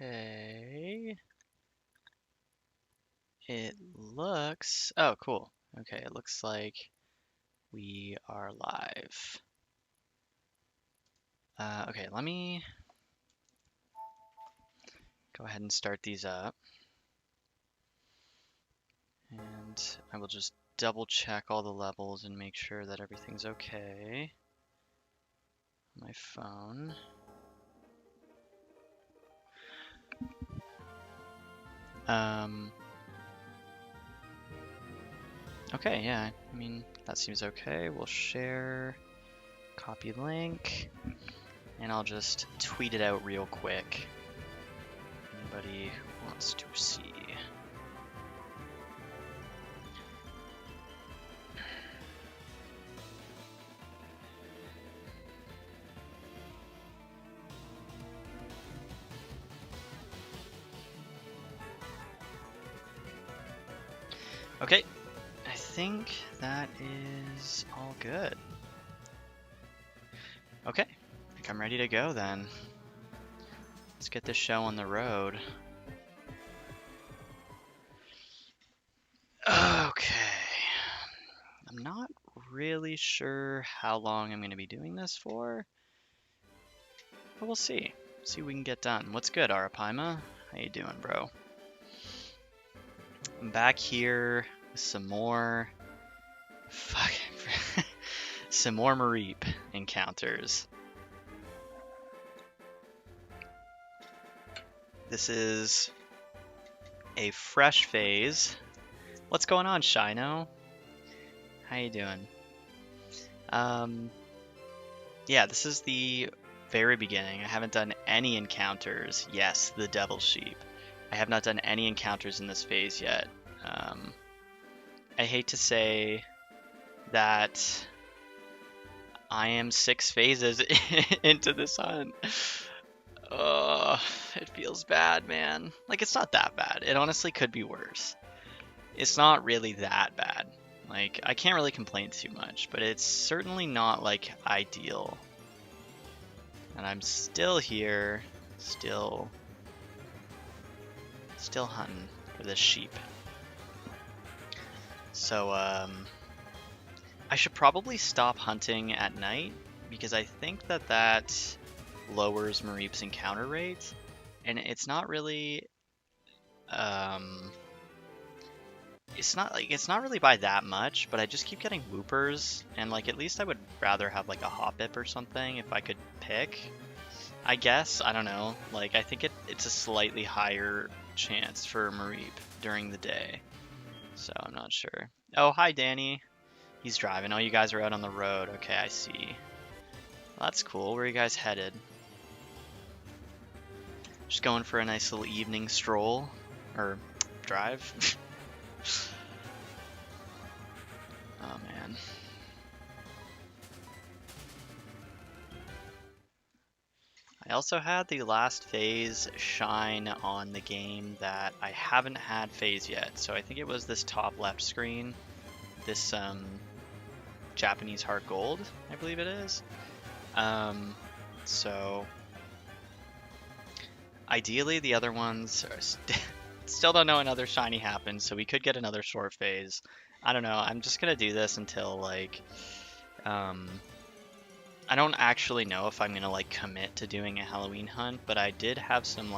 Okay. It looks... Oh, cool. Okay, it looks like we are live. Okay, let me go ahead and start these up. And I will just double check all the levels and make sure that everything's okay. My phone. Okay, yeah, I mean, that seems okay. We'll share, copy link, and I'll just tweet it out real quick. Anybody who wants to see. Okay, I think that is all good. Okay, I think I'm ready to go then. Let's get this show on the road. Okay. I'm not really sure how long I'm going to be doing this for, but we'll see. See what we can get done. What's good, Arapaima? How you doing, bro? I'm back here with some more some more Mareep encounters. This is a fresh phase. What's going on, Shino? How you doing? Yeah, this is the very beginning. I haven't done any encounters. Yes, the Devil Sheep. I have not done any encounters in this phase yet. I hate to say that I am 6 phases into this hunt. Oh, it feels bad, man. Like, it's not that bad. It honestly could be worse. It's not really that bad. Like, I can't really complain too much, but it's certainly not, like, ideal. And I'm still here, still hunting for this sheep. So, I should probably stop hunting at night, because I think that lowers Mareep's encounter rate, and it's not really, it's not really by that much, but I just keep getting whoopers, and like at least I would rather have like a Hoppip or something if I could pick. I guess, I don't know, like I think it's a slightly higher chance for Mareep during the day, so I'm not sure. Oh, hi Danny. He's driving. Oh, you guys are out on the road. Okay, I see. Well, that's cool. Where are you guys headed? Just going for a nice little evening stroll, or drive. Oh man. I also had the last phase shine on the game that I haven't had phase yet. So I think it was this top left screen. This Japanese HeartGold, I believe it is. So ideally the other ones are still don't know another shiny happened, so we could get another short phase. I don't know, I'm just gonna do this until like I don't actually know if I'm gonna like commit to doing a Halloween hunt, but I did have some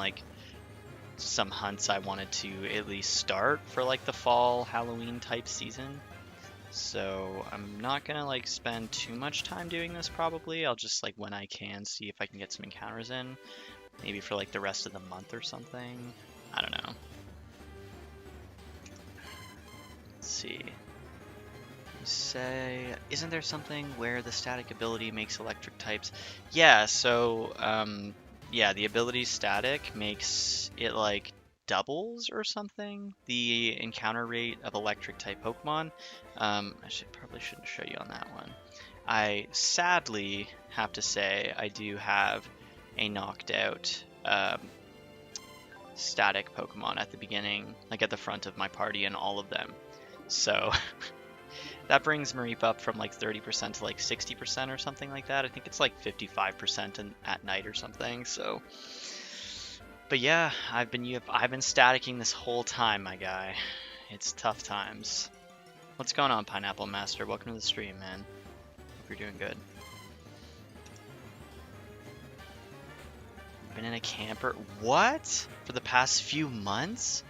hunts I wanted to at least start for like the fall Halloween type season. So I'm not gonna like spend too much time doing this probably. I'll just like when I can see if I can get some encounters in. Maybe for like the rest of the month or something. I don't know. Let's see. You say, isn't there something where the static ability makes electric types? Yeah, so yeah, the ability static makes it like doubles or something the encounter rate of electric type Pokemon. I probably shouldn't show you on that one. I sadly have to say I do have a knocked out static Pokemon at the beginning, like at the front of my party in all of them. So that brings Mareep up from like 30% to like 60% or something like that. I think it's like 55% at night or something. So But yeah, I've been staticking this whole time, my guy. It's tough times. What's going on, Pineapple Master? Welcome to the stream, man. Hope you're doing good. Been in a camper. What? For the past few months?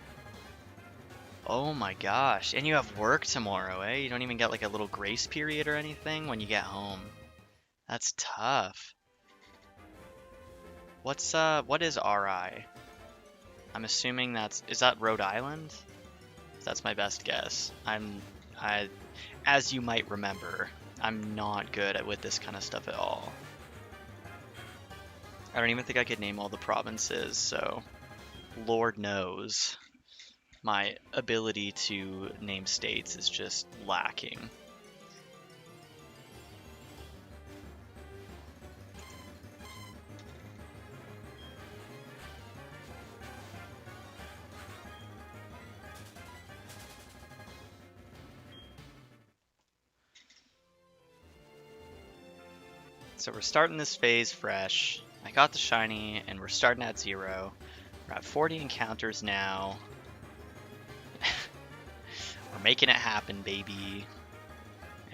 Oh my gosh. And you have work tomorrow, eh? You don't even get like a little grace period or anything when you get home. That's tough. What is RI? I'm assuming is that Rhode Island? That's my best guess. As you might remember, I'm not good with this kind of stuff at all. I don't even think I could name all the provinces, so Lord knows my ability to name states is just lacking. So we're starting this phase fresh. I got the shiny, and we're starting at 0. We're at 40 encounters now. We're making it happen, baby.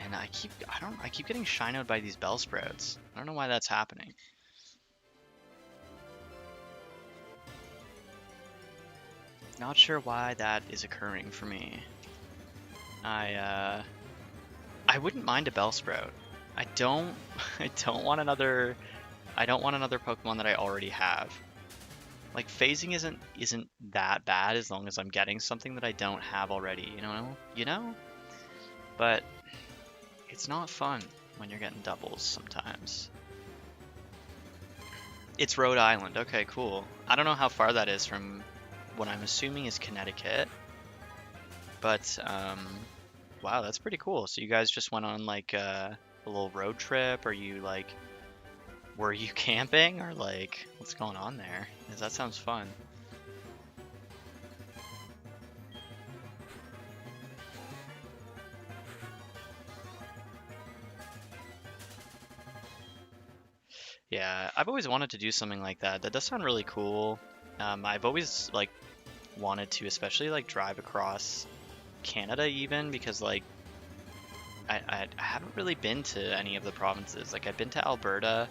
And I keep getting shinoed by these Bellsprouts. I don't know why that's happening. Not sure why that is occurring for me. I wouldn't mind a Bellsprout. I don't want another Pokemon that I already have. Like, phasing isn't that bad as long as I'm getting something that I don't have already, you know? But it's not fun when you're getting doubles sometimes. It's Rhode Island. Okay, cool. I don't know how far that is from what I'm assuming is Connecticut. But wow, that's pretty cool. So you guys just went on like a little road trip? Or were you camping, or like what's going on there? 'Cause that sounds fun. Yeah, I've always wanted to do something like that. That does sound really cool. I've always like wanted to, especially like drive across Canada even, because like I haven't really been to any of the provinces. Like, I've been to Alberta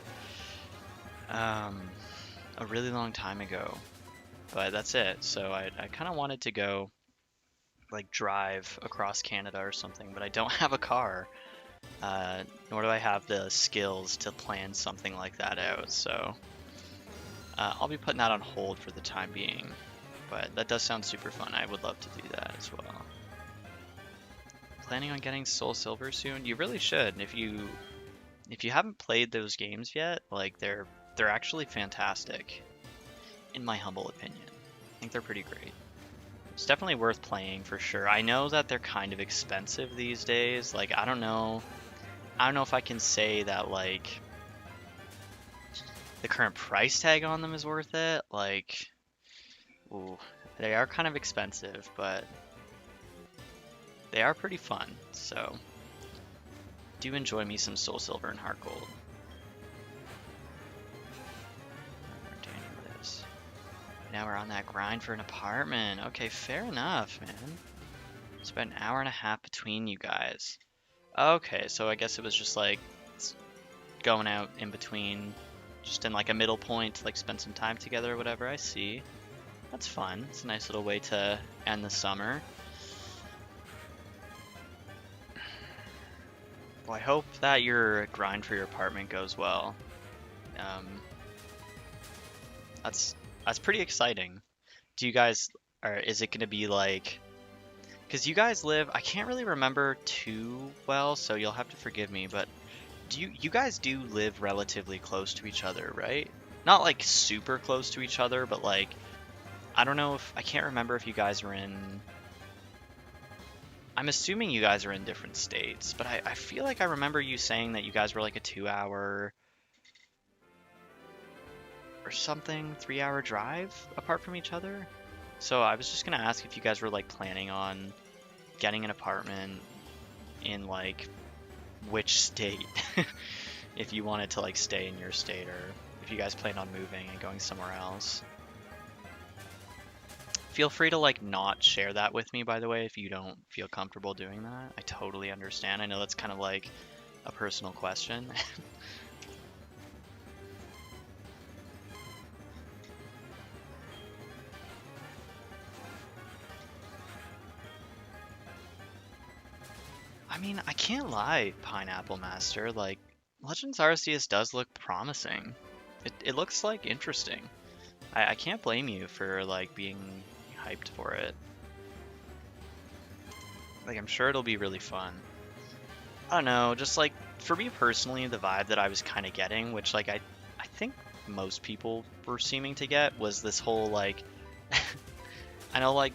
a really long time ago, but that's it. So I kind of wanted to go like drive across Canada or something, but I don't have a car, nor do I have the skills to plan something like that out. So I'll be putting that on hold for the time being, but that does sound super fun. I would love to do that as well. Planning on getting Soul Silver soon? You really should. If you haven't played those games yet, like they're actually fantastic, in my humble opinion. I think they're pretty great. It's definitely worth playing for sure. I know that they're kind of expensive these days. Like, I don't know if I can say that like the current price tag on them is worth it. Like, ooh, they are kind of expensive, but they are pretty fun, so do enjoy me some Soul Silver and HeartGold. Now we're on that grind for an apartment. Okay, fair enough, man. It's about an hour and a half between you guys. Okay, so I guess it was just like going out in between, just in like a middle point to like spend some time together or whatever. I see. That's fun. It's a nice little way to end the summer. Well, I hope that your grind for your apartment goes well. That's pretty exciting. Do you guys, or is it going to be like, because you guys live, I can't really remember too well, so you'll have to forgive me, but you guys do live relatively close to each other, right? Not like super close to each other, but like, I don't know I can't remember if you guys are in, I'm assuming you guys are in different states, but I feel like I remember you saying that you guys were like a 2-hour or something, 3-hour drive apart from each other. So I was just gonna ask if you guys were like planning on getting an apartment in like which state, if you wanted to like stay in your state, or if you guys planned on moving and going somewhere else. Feel free to like not share that with me, by the way, if you don't feel comfortable doing that. I totally understand. I know that's kind of like a personal question. I mean, I can't lie, Pineapple Master. Like, Legends Arceus does look promising. It looks like interesting. I can't blame you for like being hyped for it. Like, I'm sure it'll be really fun. I don't know, just like for me personally, the vibe that I was kind of getting, which like I think most people were seeming to get, was this whole like I know like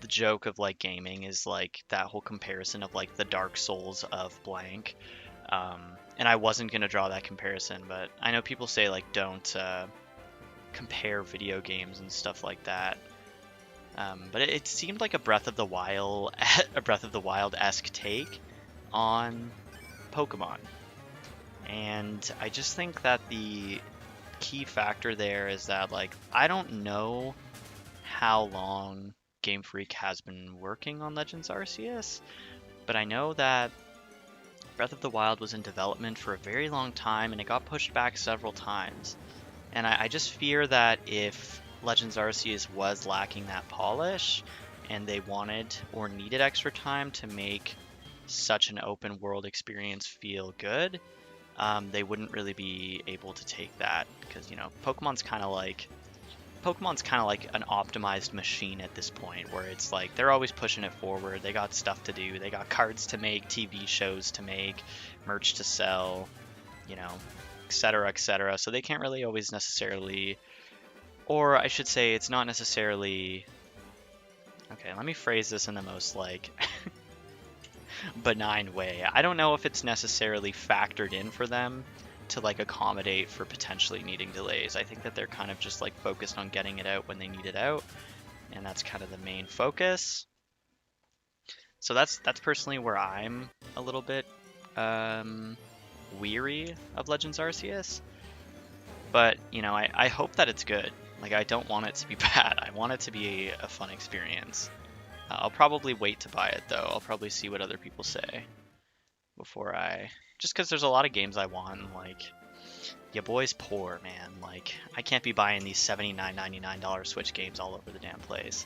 the joke of like gaming is like that whole comparison of like the Dark Souls of blank. And I wasn't gonna draw that comparison, but I know people say like don't compare video games and stuff like that. But it seemed like a Breath of the Wild, a Breath of the Wild-esque take on Pokemon, and I just think that the key factor there is that like I don't know how long Game Freak has been working on Legends Arceus, but I know that Breath of the Wild was in development for a very long time and it got pushed back several times. And I just fear that if Legends Arceus was lacking that polish and they wanted or needed extra time to make such an open world experience feel good, they wouldn't really be able to take that because, you know, Pokemon's kind of like an optimized machine at this point where it's like they're always pushing it forward. They got stuff to do. They got cards to make, TV shows to make, merch to sell, you know, etc., etc. So they can't really always necessarily, or I should say it's not necessarily, okay, let me phrase this in the most like benign way. I don't know if it's necessarily factored in for them to like accommodate for potentially needing delays. I think that they're kind of just like focused on getting it out when they need it out, and that's kind of the main focus. So that's personally where I'm a little bit weary of Legends Arceus. But you know, I hope that it's good. Like I don't want it to be bad. I want it to be a fun experience. I'll probably wait to buy it though. I'll probably see what other people say before I, just because there's a lot of games I want, and like your boy's poor, man. Like I can't be buying these $79.99 Switch games all over the damn place.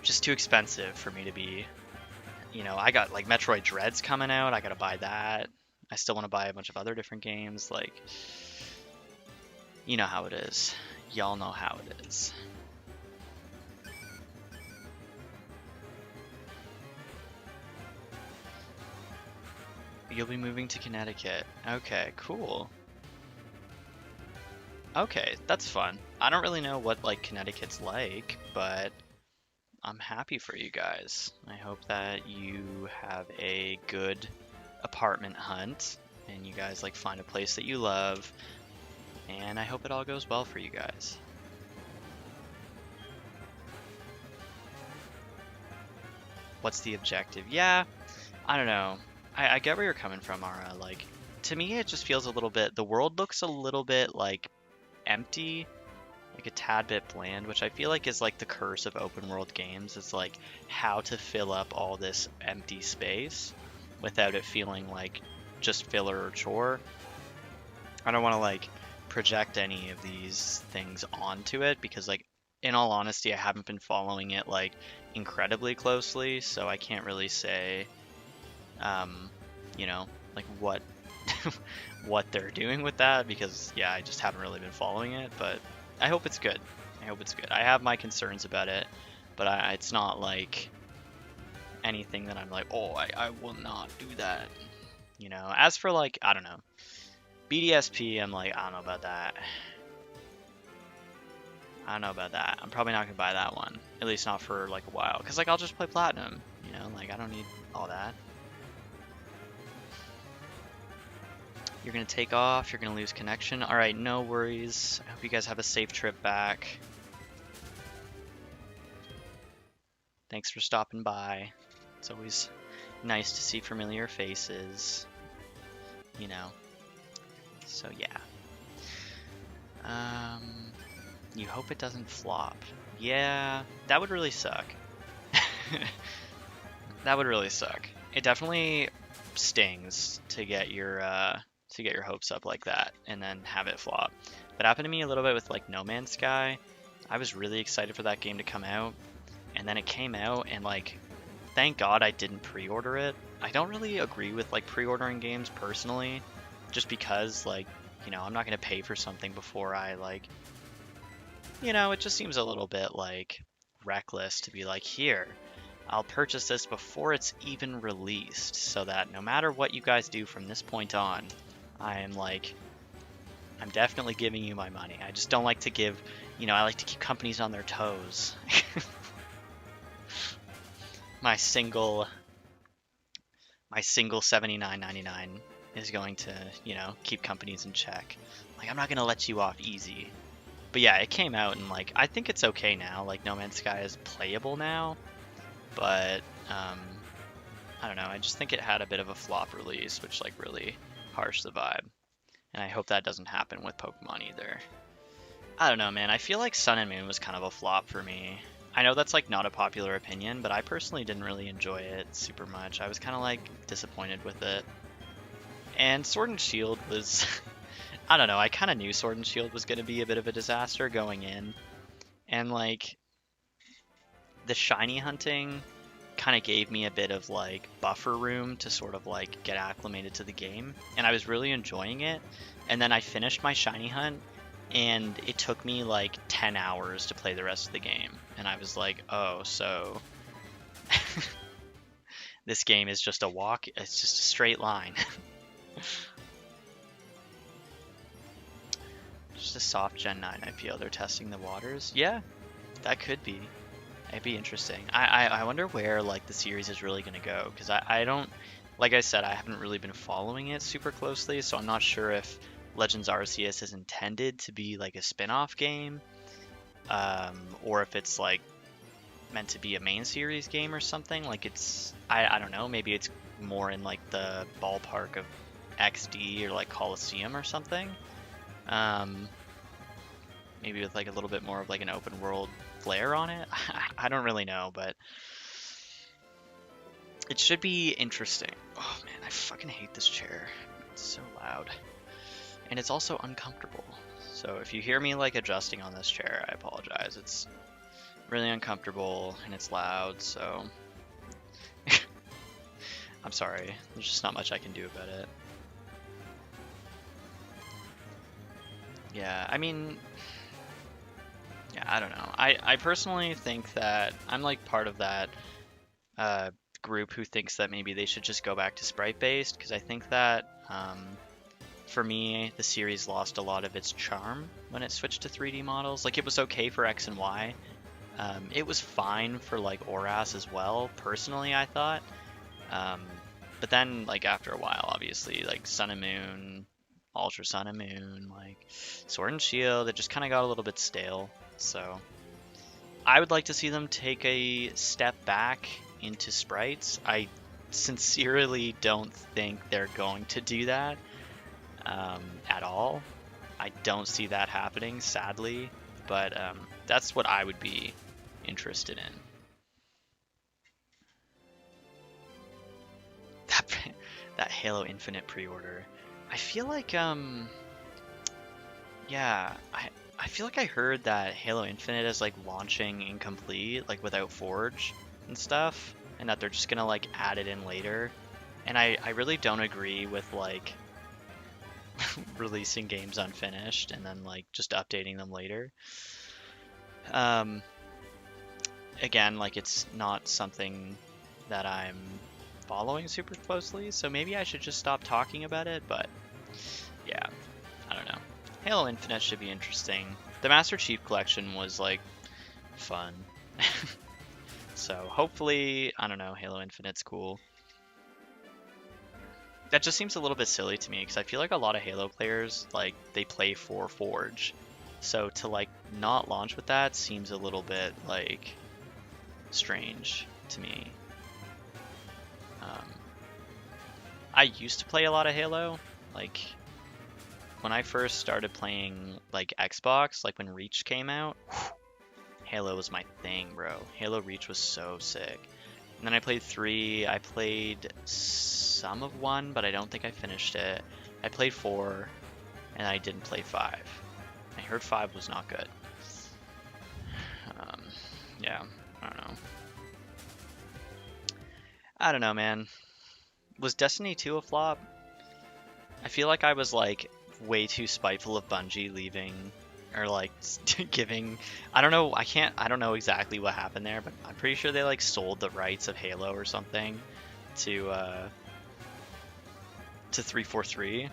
Just too expensive for me to be, you know, I got like Metroid Dread's coming out. I gotta buy that. I still want to buy a bunch of other different games. Like, you know how it is. Y'all know how it is. You'll be moving to Connecticut. Okay, cool. Okay, that's fun. I don't really know what like Connecticut's like, but I'm happy for you guys. I hope that you have a good apartment hunt and you guys like find a place that you love, and I hope it all goes well for you guys. What's the objective? Yeah, I don't know. I get where you're coming from, Ara. Like, to me, it just feels a little bit, the world looks a little bit like empty, like a tad bit bland, which I feel like is like the curse of open world games. It's like how to fill up all this empty space without it feeling like just filler or chore. I don't want to like project any of these things onto it because like in all honesty, I haven't been following it like incredibly closely, so I can't really say you know, like what what they're doing with that, because yeah, I just haven't really been following it, but I hope it's good. I hope it's good. I have my concerns about it, but it's not like anything that I'm like, oh, I will not do that. You know, as for like, I don't know, BDSP, I'm like, I don't know about that. I don't know about that. I'm probably not gonna buy that one, at least not for like a while, because like I'll just play Platinum, you know, like I don't need all that. You're gonna take off, you're gonna lose connection. Alright, no worries. I hope you guys have a safe trip back. Thanks for stopping by. It's always nice to see familiar faces. You know. So yeah. You hope it doesn't flop. Yeah, that would really suck. That would really suck. It definitely stings to get your hopes up like that and then have it flop. That happened to me a little bit with like No Man's Sky. I was really excited for that game to come out, and then it came out, and like, thank God I didn't pre-order it. I don't really agree with like pre-ordering games personally, just because like, you know, I'm not gonna pay for something before I like, you know, it just seems a little bit like reckless to be like, here, I'll purchase this before it's even released, so that no matter what you guys do from this point on, I'm definitely giving you my money. I just don't like to give, you know, I like to keep companies on their toes. my single $79.99 is going to, you know, keep companies in check. Like, I'm not gonna let you off easy. But yeah, it came out, and like, I think it's okay now. Like, No Man's Sky is playable now, but I don't know. I just think it had a bit of a flop release, which like really harshed the vibe. And I hope that doesn't happen with Pokemon either. I don't know, man. I feel like Sun and Moon was kind of a flop for me. I know that's like not a popular opinion, but I personally didn't really enjoy it super much. I was kind of like disappointed with it. And Sword and Shield was, I don't know, I kind of knew Sword and Shield was going to be a bit of a disaster going in. And like, the shiny hunting kind of gave me a bit of like buffer room to sort of like get acclimated to the game, and I was really enjoying it. And then I finished my shiny hunt, and it took me like 10 hours to play the rest of the game, and I was like, oh, so this game is just a walk, it's just a straight line. Just a soft Gen 9, I feel. They're testing the waters. Yeah, that could be. It'd be interesting. I wonder where like the series is really gonna go, because I don't, like I said, I haven't really been following it super closely, so I'm not sure if Legends Arceus is intended to be like a spin-off game, or if it's like meant to be a main series game or something. Like, it's, I don't know, maybe it's more in like the ballpark of XD or like Coliseum or something. Maybe with like a little bit more of like an open world flair on it. I don't really know, but it should be interesting. Oh man, I fucking hate this chair. It's so loud. And it's also uncomfortable. So if you hear me like adjusting on this chair, I apologize. It's really uncomfortable and it's loud, so I'm sorry. There's just not much I can do about it. Yeah, I mean, yeah, I don't know. I personally think that I'm like part of that group who thinks that maybe they should just go back to sprite based, because I think that for me the series lost a lot of its charm when it switched to 3D models. Like, it was okay for X and Y. It was fine for like Oras as well, personally, I thought. But then like after a while, obviously, like Sun and Moon, Ultra Sun and Moon, like Sword and Shield, it just kind of got a little bit stale. So I would like to see them take a step back into sprites. I sincerely don't think they're going to do that at all. I don't see that happening, sadly, but that's what I would be interested in. That Halo Infinite pre-order. I feel like yeah, I feel like I heard that Halo Infinite is like launching incomplete, like without Forge and stuff, and that they're just gonna like add it in later. And I really don't agree with like releasing games unfinished and then like just updating them later. Again, like, it's not something that I'm following super closely, so maybe I should just stop talking about it, but yeah, I don't know. Halo Infinite should be interesting. The Master Chief Collection was like fun. So hopefully, I don't know, Halo Infinite's cool. That just seems a little bit silly to me, because I feel like a lot of Halo players, like, they play for Forge. So to like not launch with that seems a little bit like strange to me. I used to play a lot of Halo, like when I first started playing like Xbox, like when Reach came out. Halo was my thing, bro. Halo Reach was so sick. And then I played 3. I played some of 1, but I don't think I finished it. I played 4, and I didn't play 5. I heard 5 was not good. Yeah, I don't know. I don't know, man. Was Destiny 2 a flop? I feel like I was like way too spiteful of Bungie leaving or like giving. I don't know. I don't know exactly what happened there, but I'm pretty sure they like sold the rights of Halo or something to 343,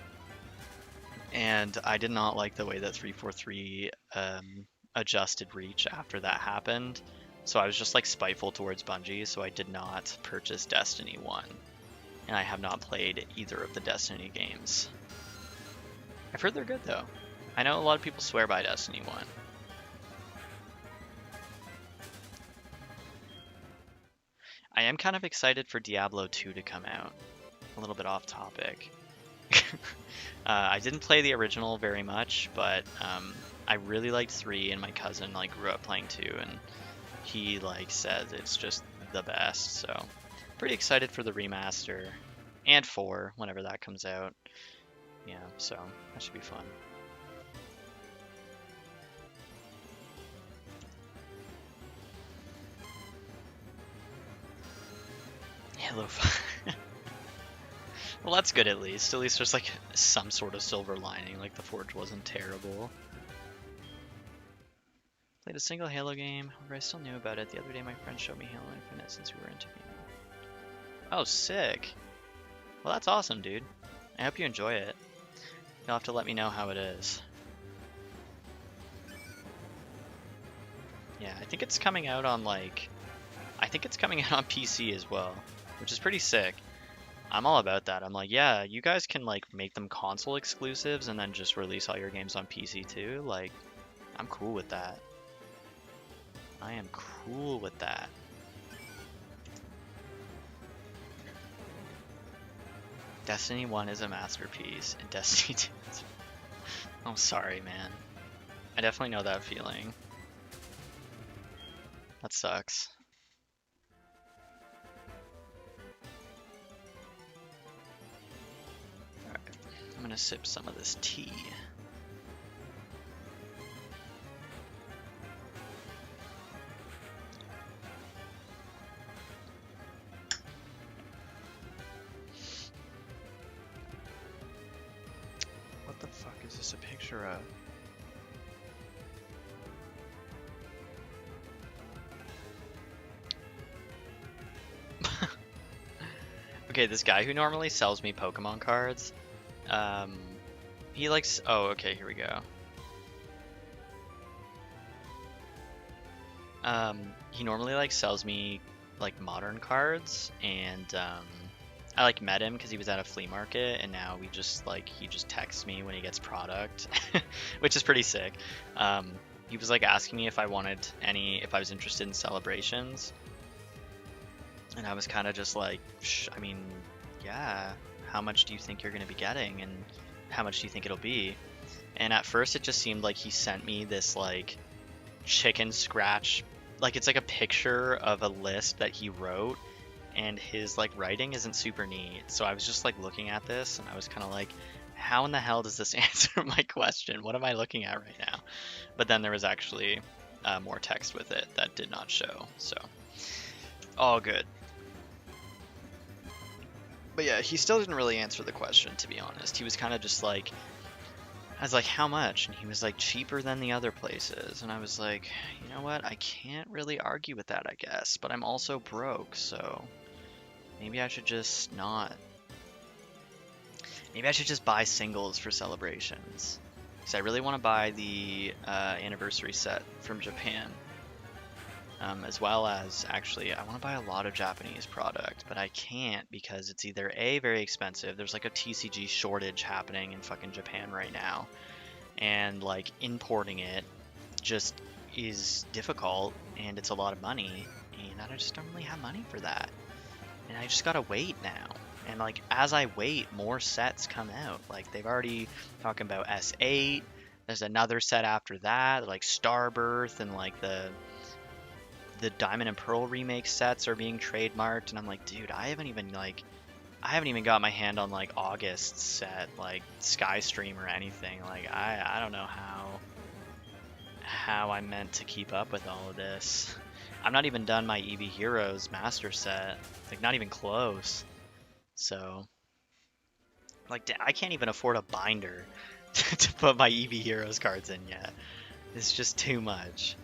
and I did not like the way that 343 adjusted Reach after that happened. So I was just like spiteful towards Bungie, so I did not purchase Destiny 1. And I have not played either of the Destiny games. I've heard they're good though. I know a lot of people swear by Destiny 1. I am kind of excited for Diablo 2 to come out. A little bit off topic. I didn't play the original very much, but I really liked 3, and my cousin like grew up playing 2, and he like says it's just the best. So pretty excited for the remaster, and 4 whenever that comes out. Yeah, so that should be fun. Halo 5. Well, that's good at least. At least there's like some sort of silver lining. Like the Forge wasn't terrible. Played a single Halo game, however I still knew about it. The other day my friend showed me Halo Infinite since we were interviewing. Oh, sick. Well, that's awesome, dude. I hope you enjoy it. You'll have to let me know how it is. Yeah, I think it's coming out on like... I think it's coming out on PC as well, which is pretty sick. I'm all about that. I'm like, yeah, you guys can like make them console exclusives and then just release all your games on PC too. Like, I'm cool with that. I am cool with that. Destiny 1 is a masterpiece, and Destiny 2 is... I'm sorry, man. I definitely know that feeling. That sucks. Alright, I'm gonna sip some of this tea. What the fuck is this a picture of? Okay, this guy who normally sells me Pokemon cards, he likes... Oh, okay, here we go. He normally like sells me like modern cards, and I like met him because he was at a flea market, and now we just like he just texts me when he gets product, which is pretty sick. He was like asking me if I was interested in celebrations, and I was kind of just like, I mean, yeah. How much do you think you're gonna be getting, and how much do you think it'll be? And at first, it just seemed like he sent me this like chicken scratch, like it's like a picture of a list that he wrote, and his like writing isn't super neat. So I was just like looking at this, and I was kind of like, how in the hell does this answer my question? What am I looking at right now? But then there was actually more text with it that did not show, so all good. But yeah, he still didn't really answer the question, to be honest. He was kind of just like, I was like, how much? And he was like, cheaper than the other places. And I was like, you know what? I can't really argue with that, I guess. But I'm also broke, so maybe I should just not. Maybe I should just buy singles for celebrations. Because I really want to buy the anniversary set from Japan. As well as, actually, I want to buy a lot of Japanese product, but I can't because it's either A, very expensive, there's like a TCG shortage happening in fucking Japan right now, and like importing it just is difficult, and it's a lot of money, and I just don't really have money for that, and I just gotta wait now. And like, as I wait, more sets come out. Like, they've already talking about S8, there's another set after that, like Starbirth, and like the the Diamond and Pearl remake sets are being trademarked, and I'm like, dude, I haven't even got my hand on like August set, like Skystream or anything. Like I don't know how I'm meant to keep up with all of this. I'm not even done my EV Heroes master set, like not even close. So like I can't even afford a binder to put my EV Heroes cards in yet. It's just too much.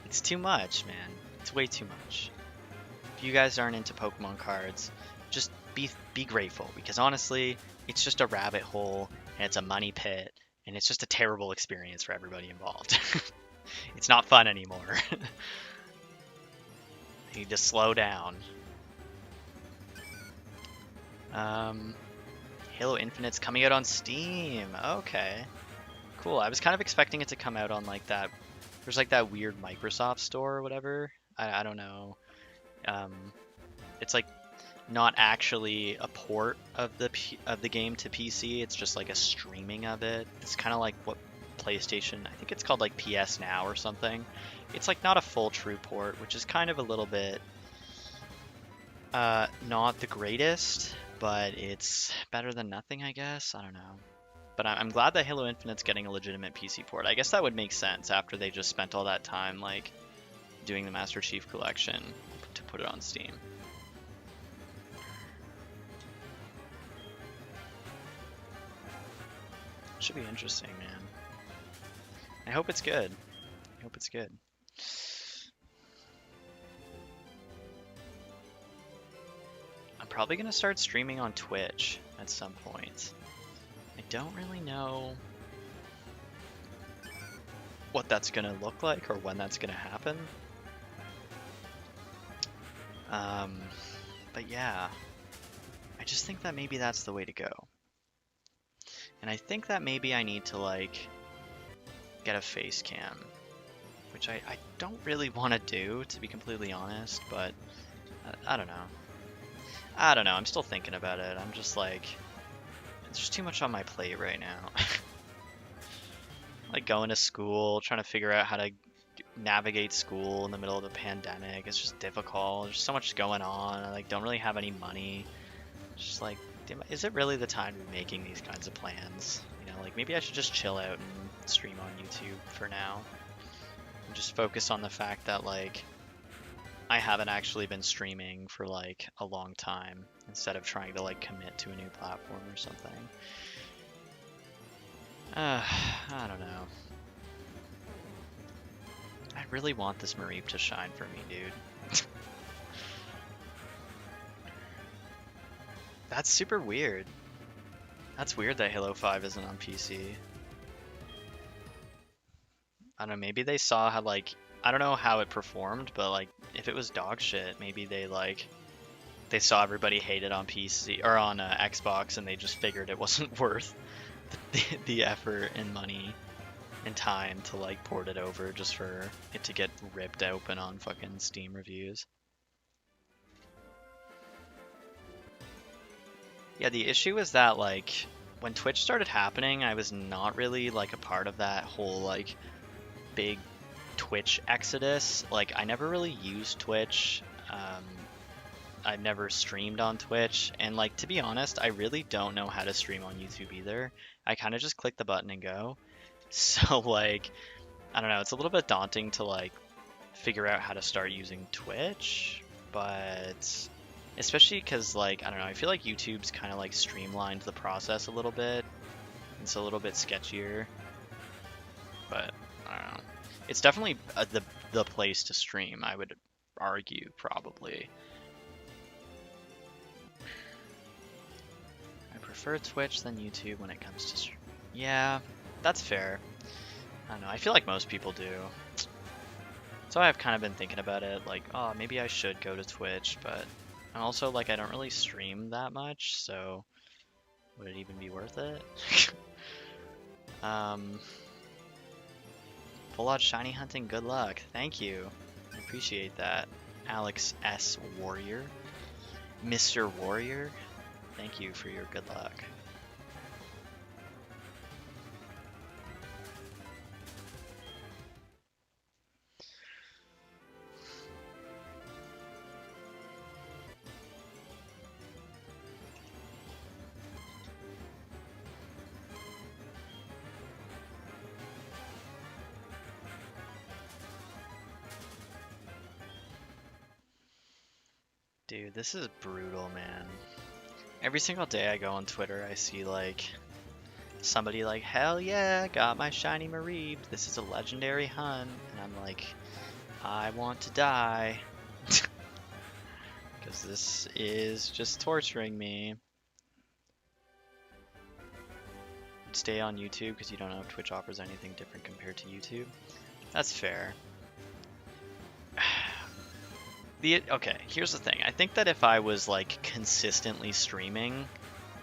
It's too much, man. It's way too much. If you guys aren't into Pokemon cards, just be grateful, because honestly, it's just a rabbit hole and it's a money pit and it's just a terrible experience for everybody involved. It's not fun anymore. You need to slow down. Halo Infinite's coming out on Steam. Okay. Cool. I was kind of expecting it to come out on like that. There's like that weird Microsoft store or whatever. I don't know. It's like not actually a port of the game to PC. It's just like a streaming of it. It's kind of like what PlayStation, I think it's called like PS Now or something. It's like not a full true port, which is kind of a little bit not the greatest, but it's better than nothing, I guess. I don't know. But I'm glad that Halo Infinite's getting a legitimate PC port. I guess that would make sense after they just spent all that time like doing the Master Chief Collection to put it on Steam. Should be interesting, man. I hope it's good. I hope it's good. I'm probably gonna start streaming on Twitch at some point. I don't really know what that's gonna look like or when that's gonna happen. But yeah, I just think that maybe that's the way to go. And I think that maybe I need to like get a face cam, which I don't really want to do, to be completely honest, but I don't know. I don't know, I'm still thinking about it. I'm just like, it's just too much on my plate right now. Like going to school, trying to figure out how to navigate school in the middle of the pandemic. It's just difficult. There's so much going on. I like don't really have any money. It's just like, is it really the time to be making these kinds of plans? You know, like maybe I should just chill out and stream on YouTube for now. And just focus on the fact that like I haven't actually been streaming for like a long time, instead of trying to like commit to a new platform or something. I don't know. I really want this Mareep to shine for me, dude. That's super weird. That's weird that Halo 5 isn't on PC. I don't know, maybe they saw how like, I don't know how it performed, but like if it was dog shit, maybe they saw everybody hate it on PC or on Xbox, and they just figured it wasn't worth the effort and money and time to like port it over just for it to get ripped open on fucking Steam reviews. Yeah, the issue is that like when Twitch started happening, I was not really like a part of that whole like big Twitch exodus. Like I never really used Twitch. I've never streamed on Twitch, and like to be honest, I really don't know how to stream on YouTube either. I kind of just click the button and go. So like, I don't know, it's a little bit daunting to like figure out how to start using Twitch, but especially because like, I don't know, I feel like YouTube's kind of like streamlined the process a little bit. It's a little bit sketchier, but I don't know. It's definitely the place to stream, I would argue, probably. I prefer Twitch than YouTube when it comes to stream. Yeah, that's fair. I don't know, I feel like most people do. So I've kind of been thinking about it, like, oh, maybe I should go to Twitch, but I'm also like, I don't really stream that much, so would it even be worth it? Full out shiny hunting, good luck. Thank you. I appreciate that. Alex S. Warrior. Mr. Warrior. Thank you for your good luck. Dude, this is brutal, man. Every single day I go on Twitter, I see like somebody like, hell yeah, got my shiny Mareep. This is a legendary hunt. And I'm like, I want to die. Because this is just torturing me. Stay on YouTube because you don't know if Twitch offers anything different compared to YouTube. That's fair. Okay, here's the thing. I think that if I was like consistently streaming,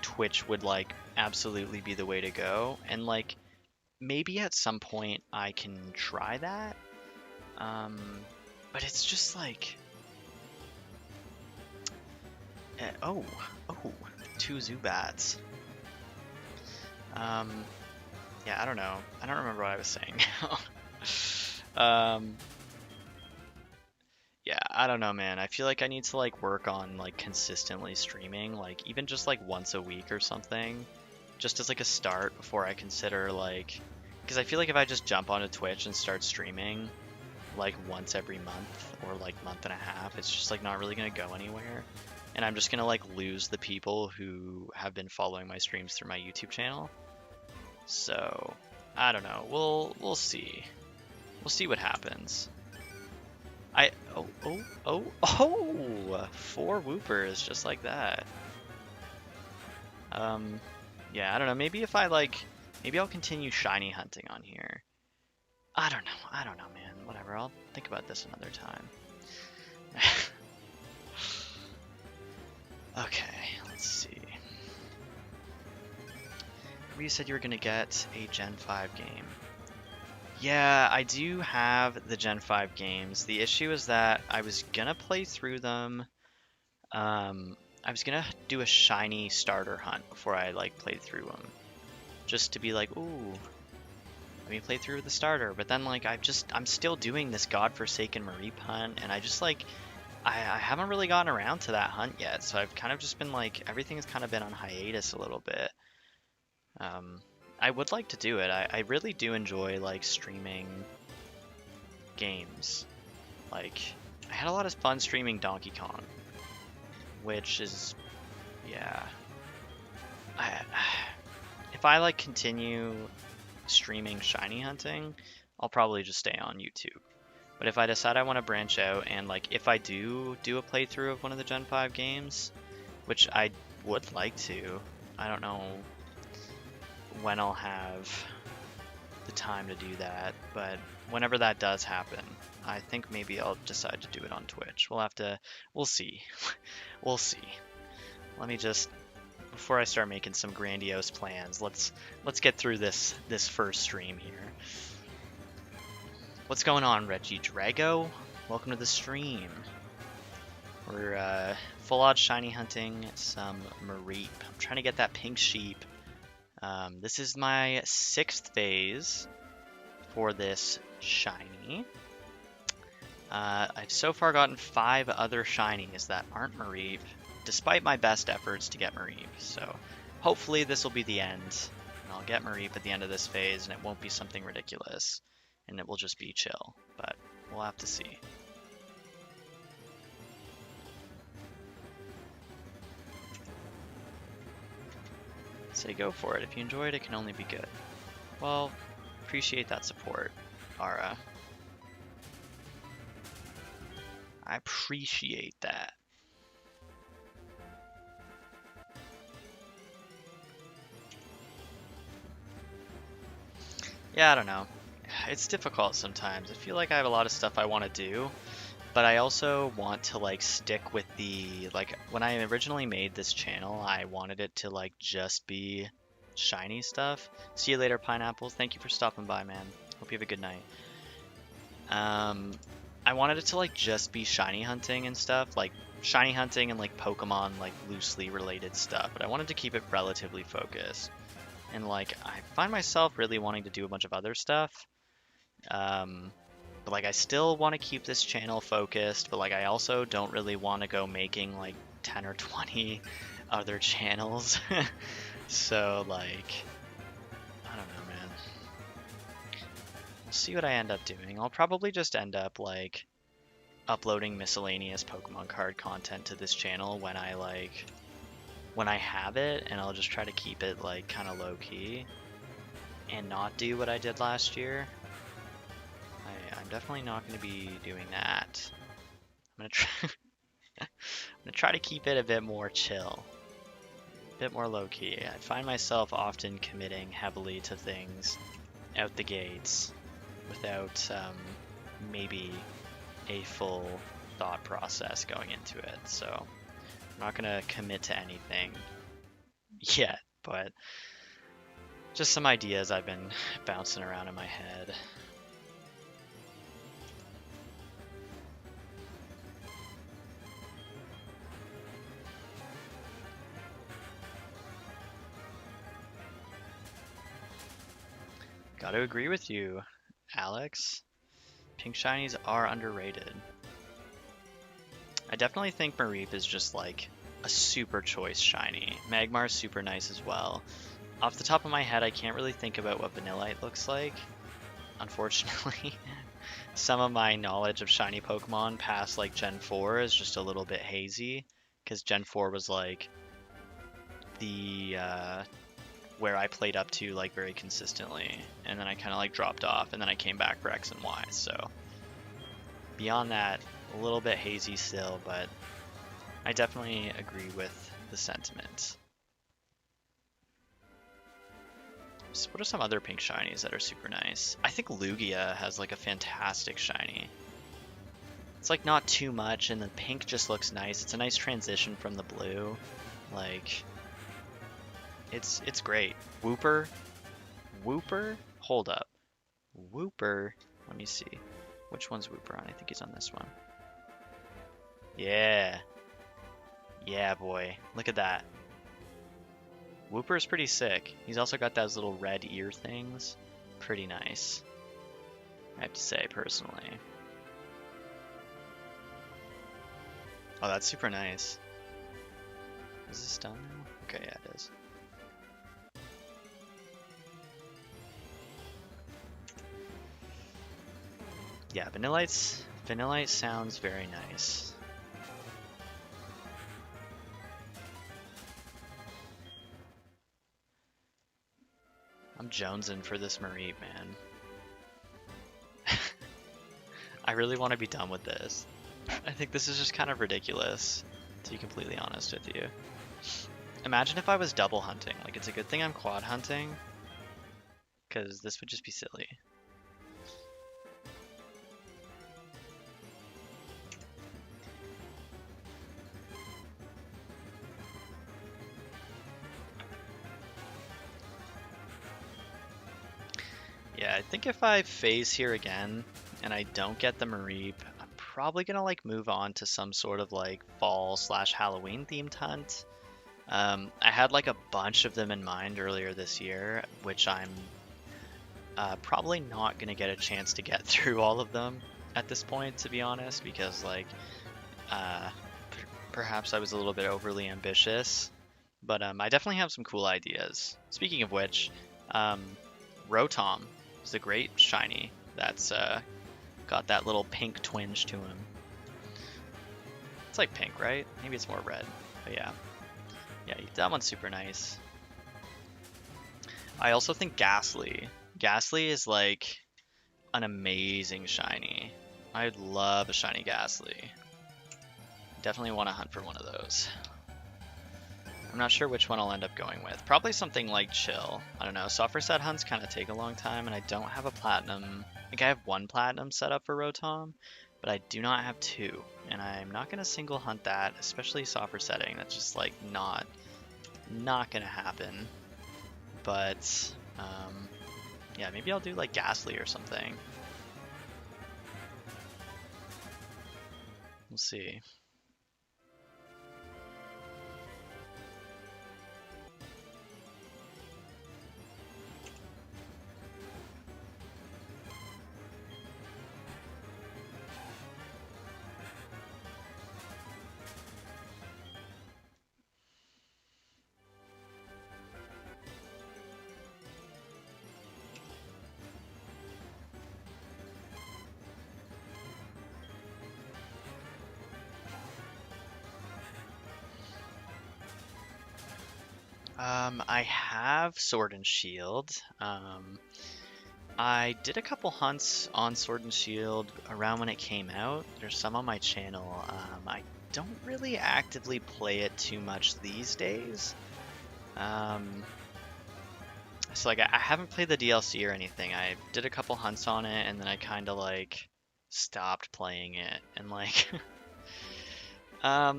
Twitch would like absolutely be the way to go. And like maybe at some point I can try that. But it's just like oh, 2 Zubats. Yeah, I don't know. I don't remember what I was saying now. Yeah, I don't know, man. I feel like I need to like work on like consistently streaming, like even just like once a week or something, just as like a start before I consider like, because I feel like if I just jump onto Twitch and start streaming like once every month or like month and a half, it's just like not really gonna go anywhere. And I'm just gonna like lose the people who have been following my streams through my YouTube channel. So I don't know. We'll see. We'll see what happens. 4 Whoopers just like that. Yeah, I don't know. Maybe if I like, maybe I'll continue shiny hunting on here. I don't know, man. Whatever. I'll think about this another time. Okay, let's see. You said you were gonna get a Gen 5 game. Yeah, I do have the Gen 5 games. The issue is that I was gonna play through them. I was gonna do a shiny starter hunt before I like played through them, just to be like, ooh, let me play through the starter. But then like I'm still doing this godforsaken Mareep hunt, and I just like I haven't really gotten around to that hunt yet. So I've kind of just been like, everything has kind of been on hiatus a little bit. I would like to do it. I really do enjoy like streaming games. Like I had a lot of fun streaming Donkey Kong, which is, yeah. If I like continue streaming shiny hunting, I'll probably just stay on YouTube. But if I decide I want to branch out, and like if I do a playthrough of one of the Gen 5 games, which I would like to, I don't know when I'll have the time to do that, but whenever that does happen, I think maybe I'll decide to do it on Twitch. We'll see. We'll see. Let me just, before I start making some grandiose plans, let's get through this first stream here. What's going on, Reggie Drago? Welcome to the stream. We're full-on shiny hunting some Mareep. I'm trying to get that pink sheep. This is my 6th phase for this shiny. I've so far gotten 5 other shinies that aren't Mareep, despite my best efforts to get Mareep. So hopefully this will be the end, and I'll get Mareep at the end of this phase, and it won't be something ridiculous, and it will just be chill, but we'll have to see. Say go for it. If you enjoy it, it can only be good. Well, appreciate that support, Ara. I appreciate that. Yeah, I don't know. It's difficult sometimes. I feel like I have a lot of stuff I want to do, but I also want to like stick with the, like when I originally made this channel, I wanted it to like just be shiny stuff. See you later, Pineapples. Thank you for stopping by, man. Hope you have a good night. I wanted it to like just be shiny hunting and stuff, like shiny hunting and like Pokemon like loosely related stuff, but I wanted to keep it relatively focused. And like I find myself really wanting to do a bunch of other stuff. But like I still want to keep this channel focused, but like I also don't really want to go making like 10 or 20 other channels. So like I don't know, man. We'll see what I end up doing. I'll probably just end up like uploading miscellaneous Pokemon card content to this channel when I have it, and I'll just try to keep it like kind of low key and not do what I did last year. I'm definitely not going to be doing that. I'm gonna try to keep it a bit more chill, a bit more low key. I find myself often committing heavily to things out the gates without maybe a full thought process going into it. So I'm not gonna commit to anything yet, but just some ideas I've been bouncing around in my head. Gotta agree with you, Alex. Pink shinies are underrated. I definitely think Mareep is just like a super choice shiny. Magmar's super nice as well. Off the top of my head, I can't really think about what Vanillite looks like. Unfortunately, some of my knowledge of shiny Pokemon past like Gen 4 is just a little bit hazy, because Gen 4 was like the where I played up to like very consistently, and then I kind of like dropped off, and then I came back for X and Y. So beyond that, a little bit hazy still, but I definitely agree with the sentiment. So what are some other pink shinies that are super nice? I think Lugia has like a fantastic shiny. It's like not too much, and the pink just looks nice. It's a nice transition from the blue. Like, it's great. Wooper? Hold up. Wooper? Let me see. Which one's Wooper on? I think he's on this one. Yeah. Yeah, boy. Look at that. Wooper's pretty sick. He's also got those little red ear things. Pretty nice, I have to say, personally. Oh, that's super nice. Is this done now? Okay, yeah, it is. Yeah, Vanillite sounds very nice. I'm jonesing for this Mareep, man. I really want to be done with this. I think this is just kind of ridiculous, to be completely honest with you. Imagine if I was double hunting. Like, it's a good thing I'm quad hunting, because this would just be silly. Yeah, I think if I phase here again and I don't get the Mareep, I'm probably gonna like move on to some sort of like fall/Halloween themed hunt. I had like a bunch of them in mind earlier this year, which I'm probably not gonna get a chance to get through all of them at this point, to be honest, because like perhaps I was a little bit overly ambitious. But I definitely have some cool ideas. Speaking of which, Rotom is a great shiny that's got that little pink twinge to him. It's like pink, right? Maybe it's more red, but yeah. Yeah, that one's super nice. I also think Ghastly. Ghastly is like an amazing shiny. I'd love a shiny Ghastly. Definitely want to hunt for one of those. I'm not sure which one I'll end up going with. Probably something like Chill. I don't know. Software set hunts kind of take a long time, and I don't have a platinum. I think I have one platinum set up for Rotom, but I do not have two. And I'm not going to single hunt that, especially software setting. That's just like not going to happen. But yeah, maybe I'll do like Ghastly or something. We'll see. I have Sword and Shield. I did a couple hunts on Sword and Shield around when it came out. There's some on my channel. I don't really actively play it too much these days. So like I haven't played the DLC or anything. I did a couple hunts on it and then I kind of like stopped playing it and like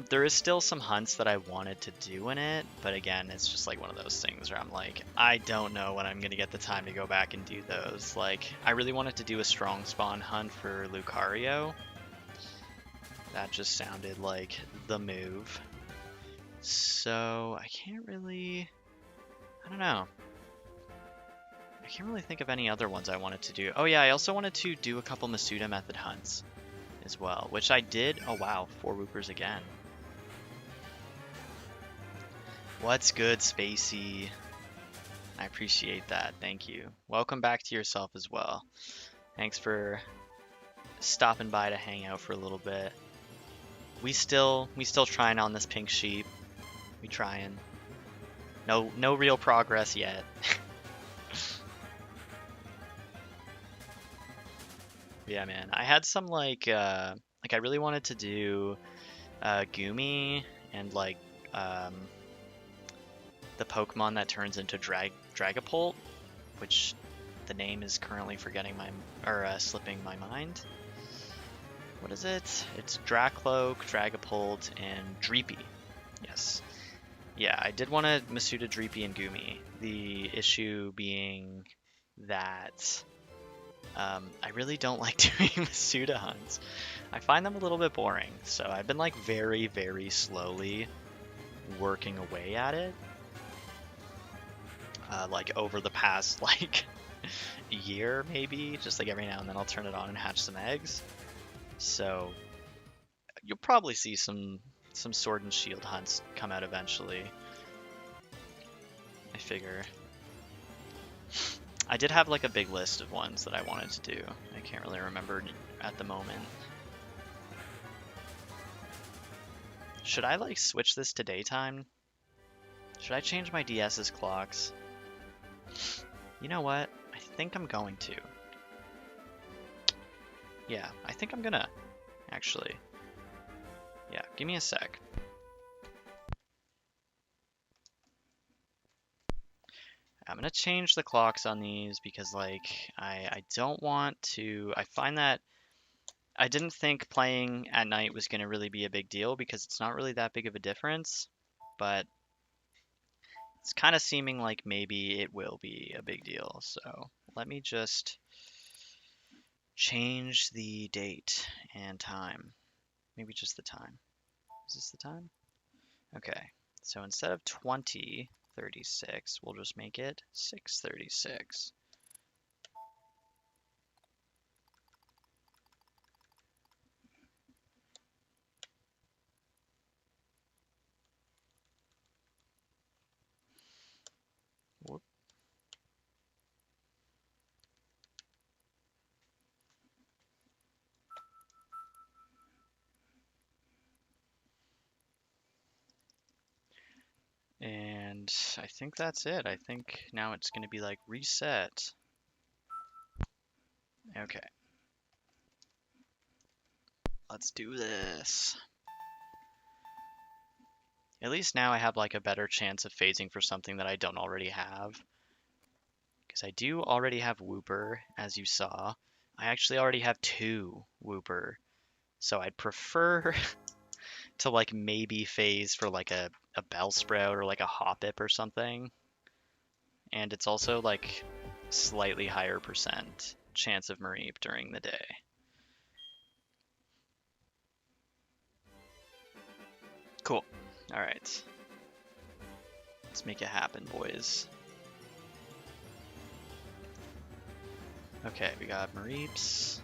there is still some hunts that I wanted to do in it, but again, it's just like one of those things where I'm like, I don't know when I'm gonna get the time to go back and do those. Like, I really wanted to do a strong spawn hunt for Lucario. That just sounded like the move. So I can't really, I don't know. I can't really think of any other ones I wanted to do. Oh yeah, I also wanted to do a couple Masuda method hunts as well, which I did. Oh wow, 4 Woopers again. What's good, Spacey? I appreciate that. Thank you. Welcome back to yourself as well. Thanks for stopping by to hang out for a little bit. We still trying on this pink sheep. We trying. No real progress yet. Yeah, man. I had some like I really wanted to do Gumi and like the Pokemon that turns into Dragapult, which the name is currently slipping my mind. What is it? It's Dracloak, Dragapult, and Dreepy. Yes. Yeah, I did want to Masuda, Dreepy, and Gumi. The issue being that I really don't like doing Masuda hunts. I find them a little bit boring, so I've been like very, very slowly working away at it. Like over the past like year maybe, just like every now and then I'll turn it on and hatch some eggs. So you'll probably see some Sword and Shield hunts come out eventually, I figure. I did have like a big list of ones that I wanted to do. I can't really remember at the moment. Should I like switch this to daytime? Should I change my DS's clocks? You know what? I think I'm going to. Yeah, I think I'm gonna, actually. Yeah, give me a sec. I'm gonna change the clocks on these because like I don't want to. I find that I didn't think playing at night was gonna really be a big deal because it's not really that big of a difference, but it's kind of seeming like maybe it will be a big deal. So let me just change the date and time. Maybe just the time. Is this the time? Okay. So instead of 20:36, we'll just make it 6:36. Whoop. And I think that's it. I think now it's going to be like reset. Okay. Let's do this. At least now I have like a better chance of phasing for something that I don't already have. Because I do already have Wooper, as you saw. I actually already have 2 Wooper. So I'd prefer to like maybe phase for like a Bellsprout or like a Hoppip or something. And it's also like slightly higher percent chance of Mareep during the day. Cool. Alright. Let's make it happen, boys. Okay, we got Mareeps.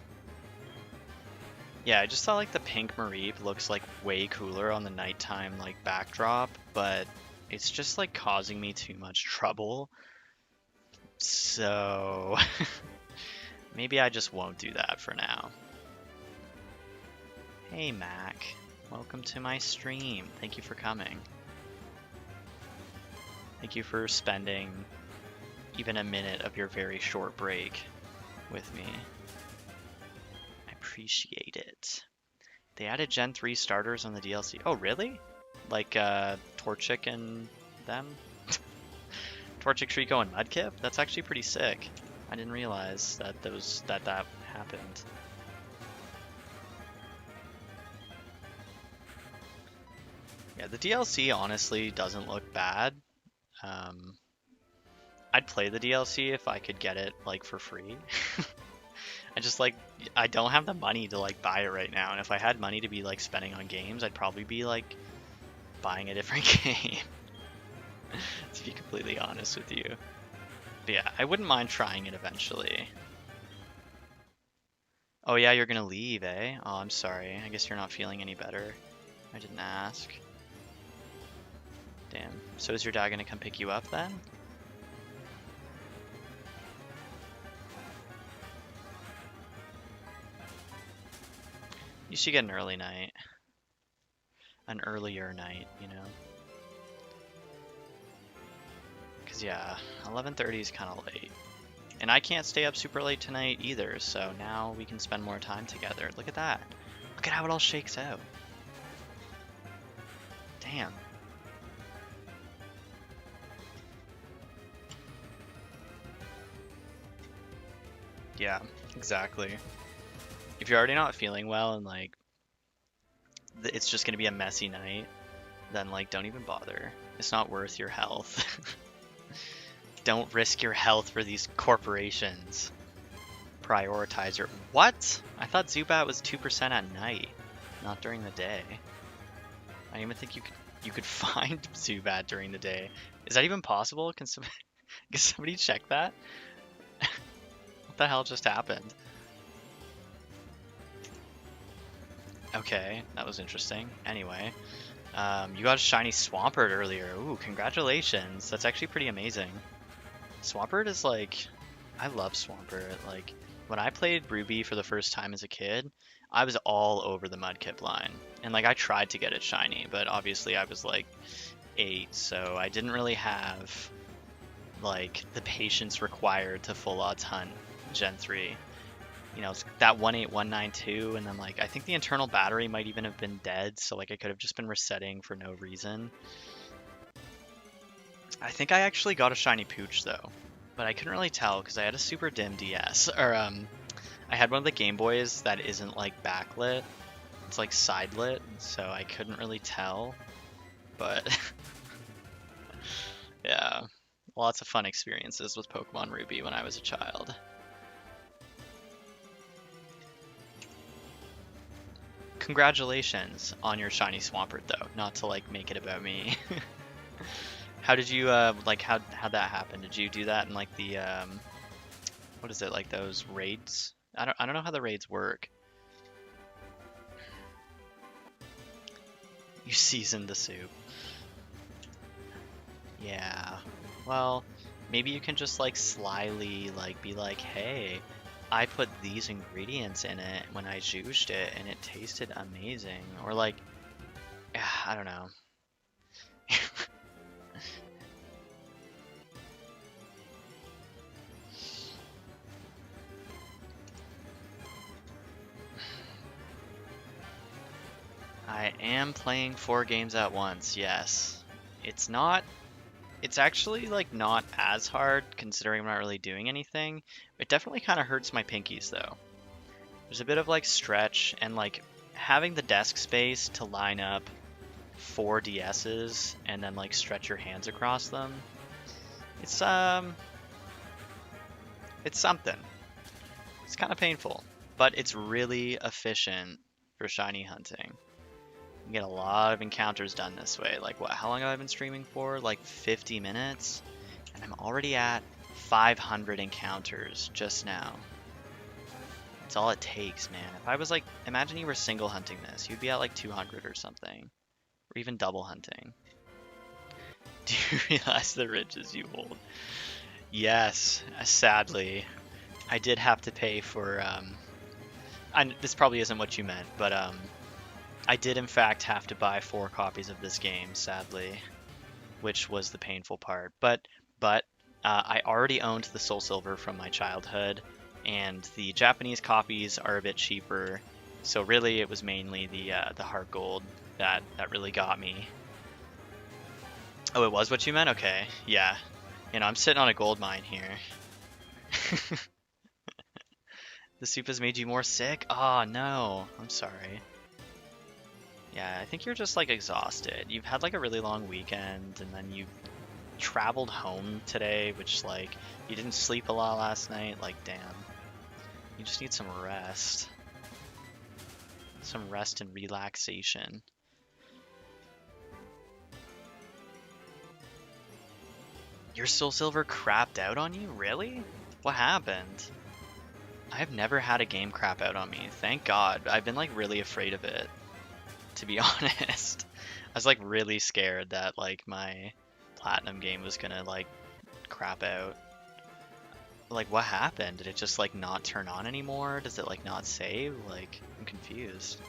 Yeah, I just thought like the pink Mareep looks like way cooler on the nighttime like backdrop, but it's just like causing me too much trouble. So maybe I just won't do that for now. Hey Mac, welcome to my stream. Thank you for coming. Thank you for spending even a minute of your very short break with me. I appreciate it. They added Gen 3 starters on the DLC. Oh, really? Like Torchic and them? Torchic, Trico, and Mudkip? That's actually pretty sick. I didn't realize that that happened. Yeah, the DLC honestly doesn't look bad. I'd play the DLC if I could get it like for free. I don't have the money to like buy it right now, and if I had money to be like spending on games, I'd probably be like buying a different game. To be completely honest with you. But yeah, I wouldn't mind trying it eventually. Oh yeah, you're gonna leave, eh? Oh, I'm sorry. I guess you're not feeling any better. I didn't ask. Damn. So is your dad gonna come pick you up then? You should get an early night. An earlier night, you know? Because yeah, 11:30 is kind of late. And I can't stay up super late tonight either, so now we can spend more time together. Look at that. Look at how it all shakes out. Damn. Yeah, exactly. If you're already not feeling well and like it's just gonna be a messy night, then like don't even bother. It's not worth your health. Don't risk your health for these corporations. Prioritizer. What? I thought Zubat was 2% at night, not during the day. I didn't even think you could find Zubat during the day. Is that even possible? Can somebody check that? What the hell just happened? Okay, that was interesting. Anyway, you got a shiny Swampert earlier. Ooh, congratulations. That's actually pretty amazing. Swampert is like, I love Swampert. Like, when I played Ruby for the first time as a kid, I was all over the Mudkip line. And like, I tried to get it shiny, but obviously I was like 8, so I didn't really have like the patience required to full odds hunt Gen 3. You know, it's that 18192, and then like, I think the internal battery might even have been dead, so like I could have just been resetting for no reason. I think I actually got a shiny Pooch though, but I couldn't really tell because I had a super dim DS, or I had one of the Game Boys that isn't like backlit, it's like side lit, so I couldn't really tell, but yeah, lots of fun experiences with Pokemon Ruby when I was a child. Congratulations on your shiny Swampert though, not to like make it about me. How did you like how'd that happen? Did you do that in like the what is it, like those raids? I don't know how the raids work. You seasoned the soup. Yeah. Well, maybe you can just like slyly like be like, hey, I put these ingredients in it when I zhuzhed it and it tasted amazing. Or like, I don't know. I am playing 4 games at once, yes. It's actually like not as hard considering I'm not really doing anything. It definitely kind of hurts my pinkies though. There's a bit of like stretch, and like having the desk space to line up 4 DSs and then like stretch your hands across them. It's something. It's kind of painful, but it's really efficient for shiny hunting. You get a lot of encounters done this way. Like what, how long have I been streaming for? Like 50 minutes? And I'm already at 500 encounters just now. That's all it takes, man. If I was like, imagine you were single hunting this, you'd be at like 200 or something. Or even double hunting. Do you realize the riches you hold? Yes, sadly. I did have to pay for, this probably isn't what you meant, but I did in fact have to buy 4 copies of this game, sadly. which was the painful part. But I already owned the Soul Silver from my childhood, and the Japanese copies are a bit cheaper. So really, it was mainly the HeartGold that really got me. Oh, it was what you meant? Okay, yeah. You know, I'm sitting on a gold mine here. The soup has made you more sick? Oh, no. I'm sorry. Yeah, I think you're just, like, exhausted. You've had, like, a really long weekend, and then you traveled home today, which, like, you didn't sleep a lot last night. Like, damn. You just need some rest. Some rest and relaxation. Your Soul Silver crapped out on you? Really? What happened? I've never had a game crap out on me. Thank God. I've been like really afraid of it, to be honest. I was like really scared that like my platinum game was gonna like crap out. Like what happened? Did it just like not turn on anymore? Does it like not save? Like I'm confused.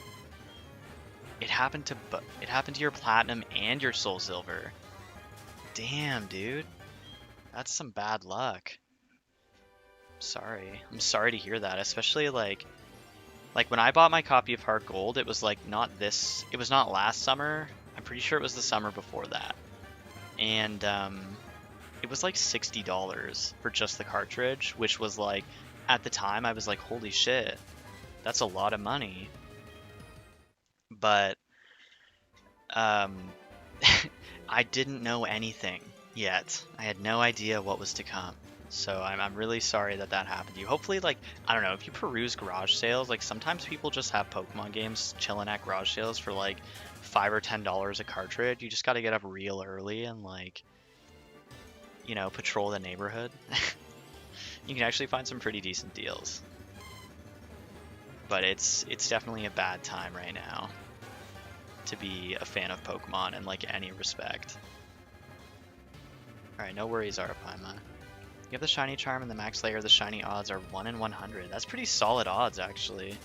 It happened to your platinum and your Soul Silver. Damn, dude. That's some bad luck. Sorry. I'm sorry to hear that, especially like when I bought my copy of HeartGold, it was like it was not last summer. I'm pretty sure it was the summer before that. And it was like $60 for just the cartridge, which was like at the time I was like, holy shit, that's a lot of money. But I didn't know anything yet. I had no idea what was to come. So I'm really sorry that happened to you. Hopefully, like, I don't know, if you peruse garage sales, like sometimes people just have Pokemon games chilling at garage sales for like $5 or $10 a cartridge. You just got to get up real early and like, you know, patrol the neighborhood. You can actually find some pretty decent deals. But it's definitely a bad time right now to be a fan of Pokemon in like any respect. Alright, no worries, Arapaima. You have the shiny charm and the max layer. The shiny odds are 1 in 100. That's pretty solid odds, actually.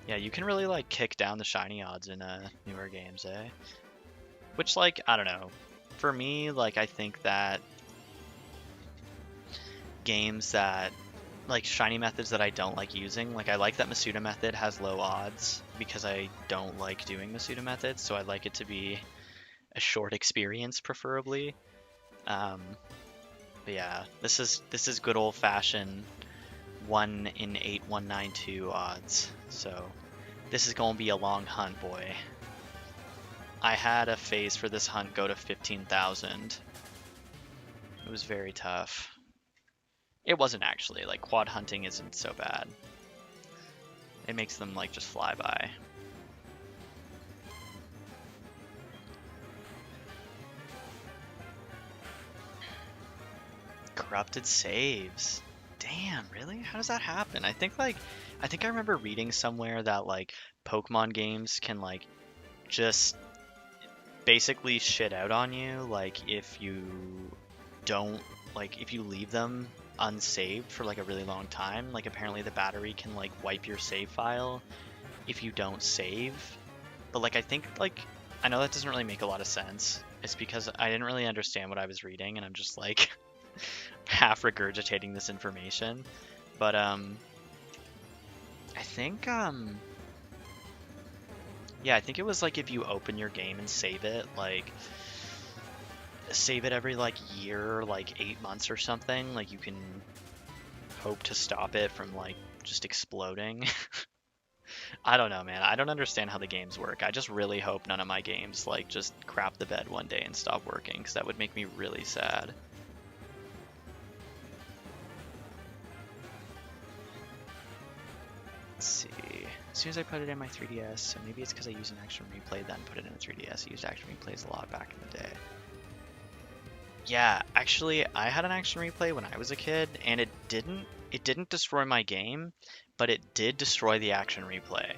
Yeah, you can really like kick down the shiny odds in newer games, eh? Which, like, I don't know. For me, like, I think that games that like shiny methods that I don't like using, like I like that Masuda method has low odds because I don't like doing Masuda methods, so I like it to be a short experience, preferably. But yeah, this is good old-fashioned 1 in 8192 odds. So this is gonna be a long hunt, boy. I had a phase for this hunt go to 15,000. It was very tough. It wasn't actually. Like quad hunting isn't so bad. It makes them like just fly by. Corrupted saves. Damn, really? How does that happen? I think I remember reading somewhere that like Pokemon games can like just basically shit out on you, like if you don't if you leave them unsaved for like a really long time. Like apparently the battery can like wipe your save file if you don't save. But like I think like I know that doesn't really make a lot of sense. It's because I didn't really understand what I was reading and I'm just like half regurgitating this information. But I think yeah, I think it was like if you open your game and save it, like save it every like year, like 8 months or something, like you can hope to stop it from like just exploding. I don't know, man. I don't understand how the games work. I just really hope none of my games like just crap the bed one day and stop working, because that would make me really sad. Let's see. As soon as I put it in my 3DS, so maybe it's because I use an action replay then put it in a 3DS. I used action replays a lot back in the day. Yeah, actually, I had an action replay when I was a kid, and it didn't destroy my game, but it did destroy the action replay.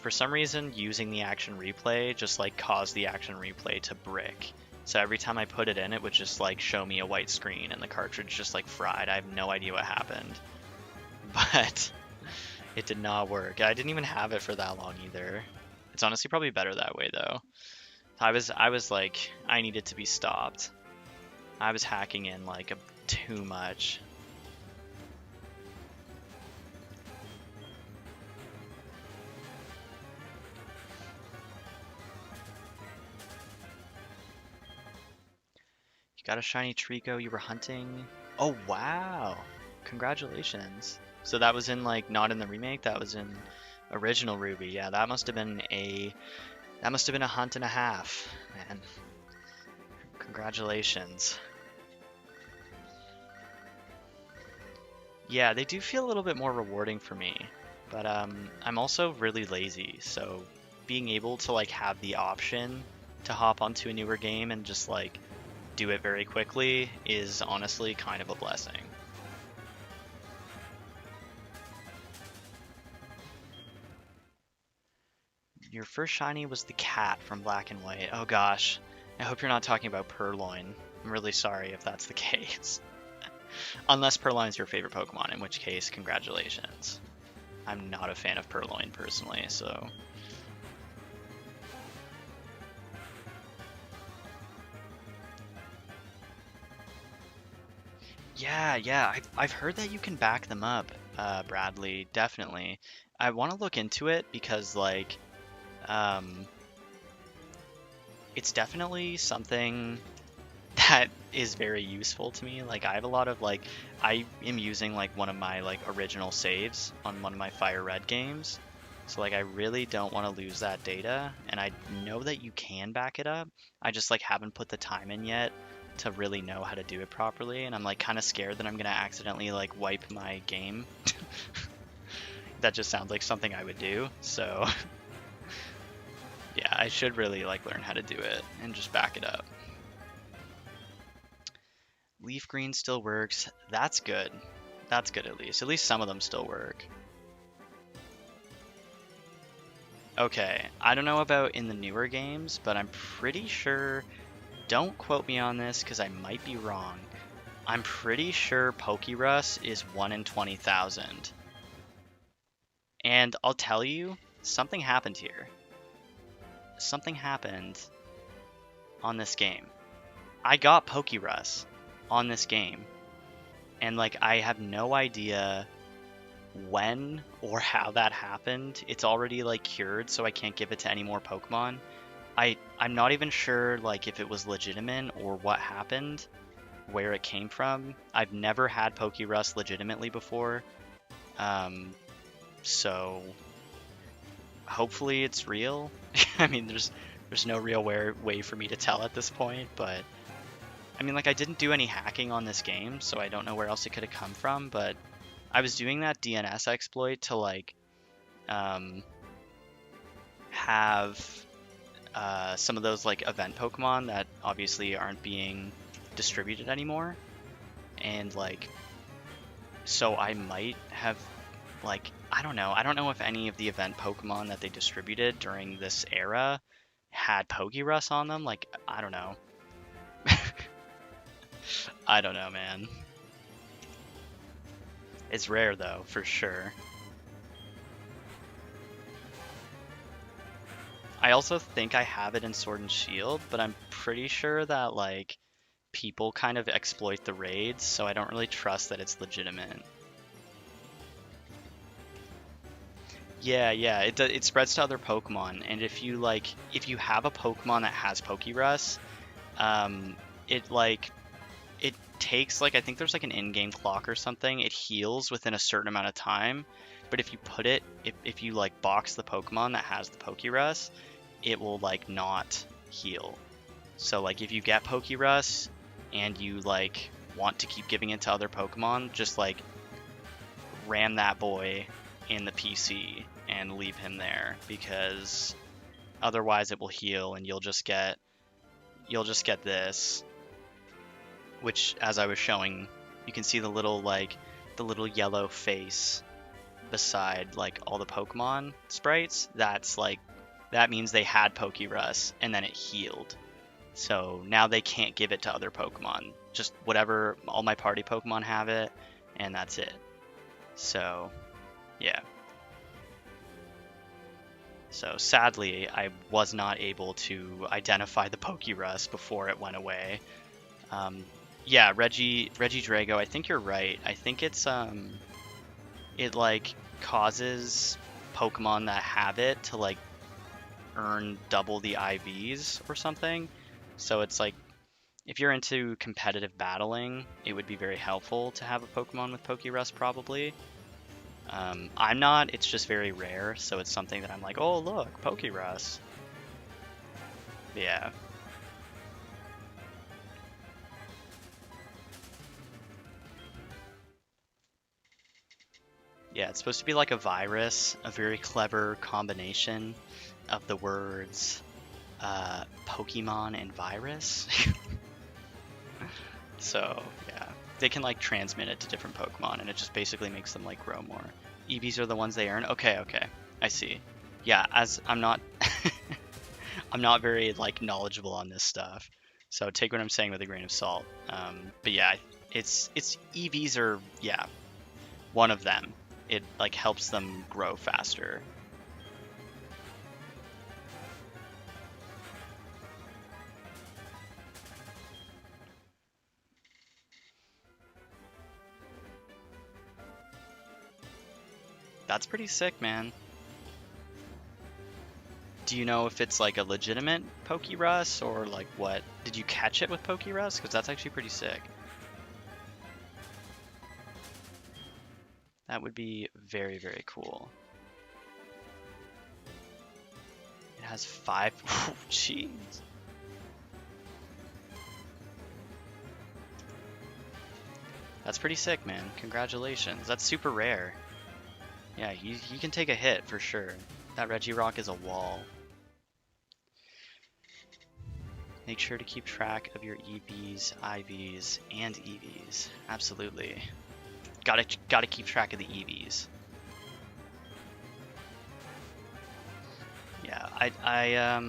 For some reason, using the action replay just like caused the action replay to brick. So every time I put it in, it would just like show me a white screen and the cartridge just like fried. I have no idea what happened. But it did not work. I didn't even have it for that long either. It's honestly probably better that way though. I was like, I needed to be stopped. I was hacking in like too much. You got a shiny Trico you were hunting? Oh wow! Congratulations. So that was in like not in the remake, that was in original Ruby. Yeah, that must have been a hunt and a half, man. Congratulations. Yeah, they do feel a little bit more rewarding for me, but I'm also really lazy, so being able to like have the option to hop onto a newer game and just like do it very quickly is honestly kind of a blessing. Your first shiny was the cat from Black and White. Oh gosh, I hope you're not talking about Purloin. I'm really sorry if that's the case. Unless Purloin's your favorite Pokemon, in which case, congratulations. I'm not a fan of Purloin personally, so... Yeah, I've heard that you can back them up, Bradley, definitely. I want to look into it because, like, um, it's definitely something that is very useful to me. Like, I have a lot of, like, I am using, like, one of my, like, original saves on one of my Fire Red games. So, like, I really don't want to lose that data, and I know that you can back it up. I just, like, haven't put the time in yet to really know how to do it properly, and I'm, like, kind of scared that I'm gonna accidentally, like, wipe my game. That just sounds like something I would do, so... Yeah, I should really, like, learn how to do it and just back it up. Leaf green still works. That's good. That's good at least. At least some of them still work. Okay, I don't know about in the newer games, but I'm pretty sure, don't quote me on this because I might be wrong. I'm pretty sure Pokerus is 1 in 20,000. And I'll tell you, something happened here. Something happened on this game. I got Pokerus on this game, and like I have no idea when or how that happened. It's already like cured, so I can't give it to any more Pokemon. I'm not even sure like if it was legitimate or what happened, where it came from. I've never had Pokerus legitimately before, so hopefully it's real. I mean, there's no real way for me to tell at this point, but I mean, like I didn't do any hacking on this game, so I don't know where else it could have come from, but I was doing that DNS exploit to like have some of those like event Pokemon that obviously aren't being distributed anymore, and like so I might have like I don't know if any of the event Pokemon that they distributed during this era had Pokerus on them. Like I don't know. I don't know, man. It's rare though, for sure. I also think I have it in Sword and Shield, but I'm pretty sure that like people kind of exploit the raids, so I don't really trust that it's legitimate. Yeah, it spreads to other Pokemon, and if you have a Pokemon that has Pokerus, it like it takes like I think there's like an in-game clock or something. It heals within a certain amount of time, but if you put it if you like box the Pokemon that has the Pokerus, it will like not heal. So like if you get Pokerus and you like want to keep giving it to other Pokemon, just like ram that boy in the PC and leave him there, because otherwise it will heal and you'll just get this, which as I was showing, you can see the little yellow face beside like all the Pokemon sprites. That means they had Pokerus and then it healed. So now they can't give it to other Pokemon. Just whatever, all my party Pokemon have it, and that's it. So, yeah. So sadly, I was not able to identify the Pokerus before it went away. Yeah, Regidrago, I think you're right. I think it's it like causes Pokemon that have it to like earn double the IVs or something. So it's like if you're into competitive battling, it would be very helpful to have a Pokemon with Pokerus probably. I'm not, it's just very rare, so it's something that I'm like, oh look, Pokerus. Yeah. Yeah, it's supposed to be like a virus, a very clever combination of the words Pokemon and virus. So, yeah. They can like transmit it to different Pokemon and it just basically makes them like grow more. EVs are the ones they earn? Okay, okay. I see. Yeah, as I'm not I'm not very like knowledgeable on this stuff. So take what I'm saying with a grain of salt. But yeah, it's EVs are yeah, one of them. It like helps them grow faster. That's pretty sick, man. Do you know if it's like a legitimate Pokerus or like what? Did you catch it with Pokerus? Because that's actually pretty sick. That would be very, very cool. It has 5. Oh, jeez. That's pretty sick, man. Congratulations. That's super rare. Yeah, you can take a hit for sure. That Regirock is a wall. Make sure to keep track of your EVs, IVs, and EVs. Absolutely. Gotta keep track of the EVs. Yeah, I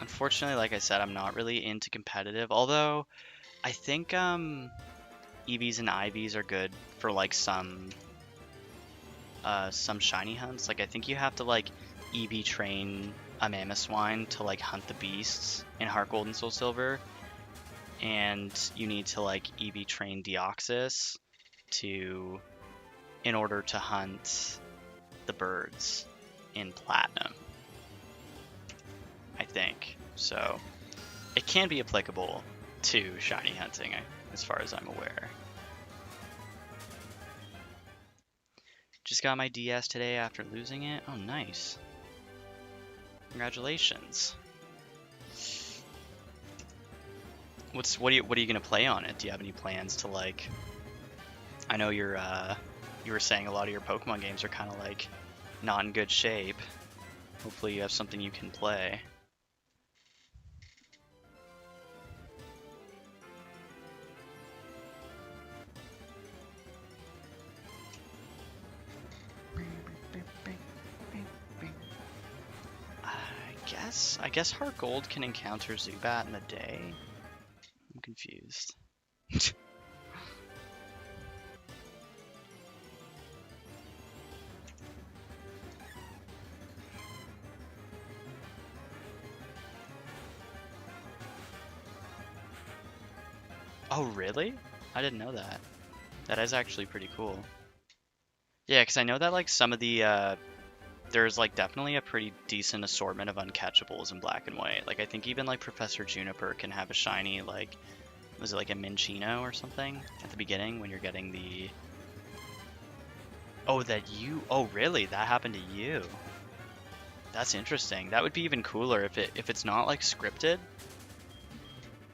unfortunately, like I said, I'm not really into competitive. Although I think EVs and IVs are good for like some shiny hunts. Like I think you have to like EV train a Mamoswine to like hunt the beasts in HeartGold and Soul Silver, and you need to like EV train Deoxys in order to hunt the birds in Platinum. I think so. It can be applicable to shiny hunting, as far as I'm aware. Just got my DS today after losing it. Oh, nice. Congratulations. What are you gonna play on it? Do you have any plans to like? I know you were saying a lot of your Pokemon games are kind of like not in good shape. Hopefully you have something you can play. I guess HeartGold can encounter Zubat in a day. I'm confused. Oh, really? I didn't know that. That is actually pretty cool. Yeah, because I know that like some of the there's like definitely a pretty decent assortment of uncatchables in Black and White. Like I think even like Professor Juniper can have a shiny like, was it like a Minchino or something at the beginning when you're getting the... Oh, oh really? That happened to you? That's interesting. That would be even cooler if it's not like scripted.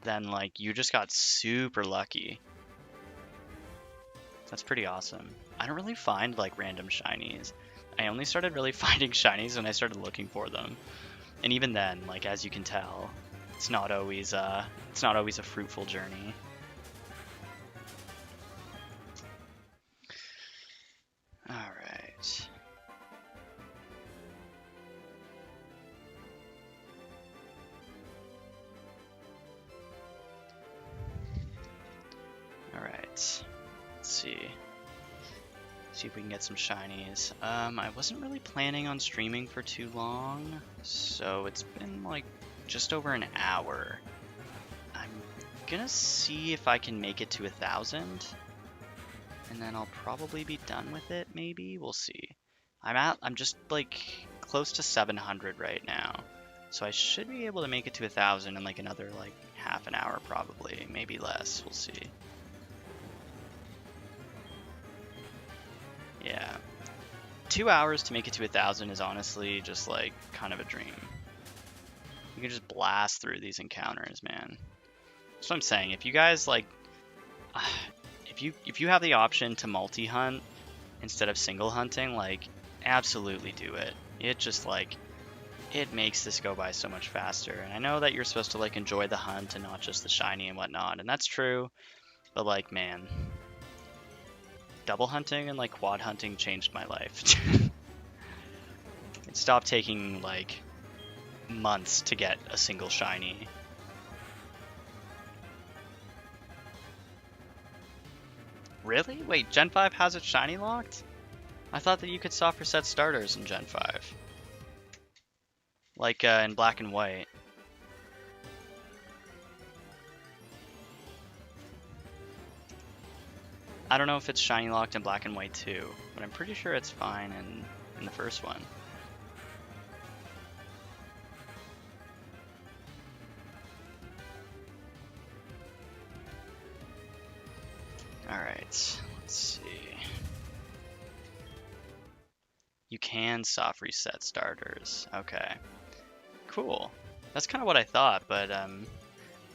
Then like you just got super lucky. That's pretty awesome. I don't really find like random shinies. I only started really finding shinies when I started looking for them. And even then, like as you can tell, it's not always a fruitful journey. All right. All right. Let's see. See if we can get some shinies. I wasn't really planning on streaming for too long, so it's been like just over an hour. I'm gonna see if I can make it to 1,000, and then I'll probably be done with it. Maybe we'll see. I'm just like close to 700 right now, so I should be able to make it to 1,000 in like another like half an hour, probably, maybe less. We'll see. Yeah, 2 hours to make it to 1,000 is honestly just like kind of a dream. You can just blast through these encounters, man. That's what I'm saying. If you guys like, if you have the option to multi-hunt instead of single hunting, like, absolutely do it. It just like, it makes this go by so much faster. And I know that you're supposed to like enjoy the hunt and not just the shiny and whatnot, and that's true. But like, man, double hunting and like quad hunting changed my life. It stopped taking like months to get a single shiny. Really? Wait, Gen 5 has its shiny locked? I thought that you could soft reset starters in Gen 5. Like in black and white. I don't know if it's shiny locked in black and white too, but I'm pretty sure it's fine in the first one. Alright, let's see. You can soft reset starters. Okay. Cool. That's kind of what I thought, but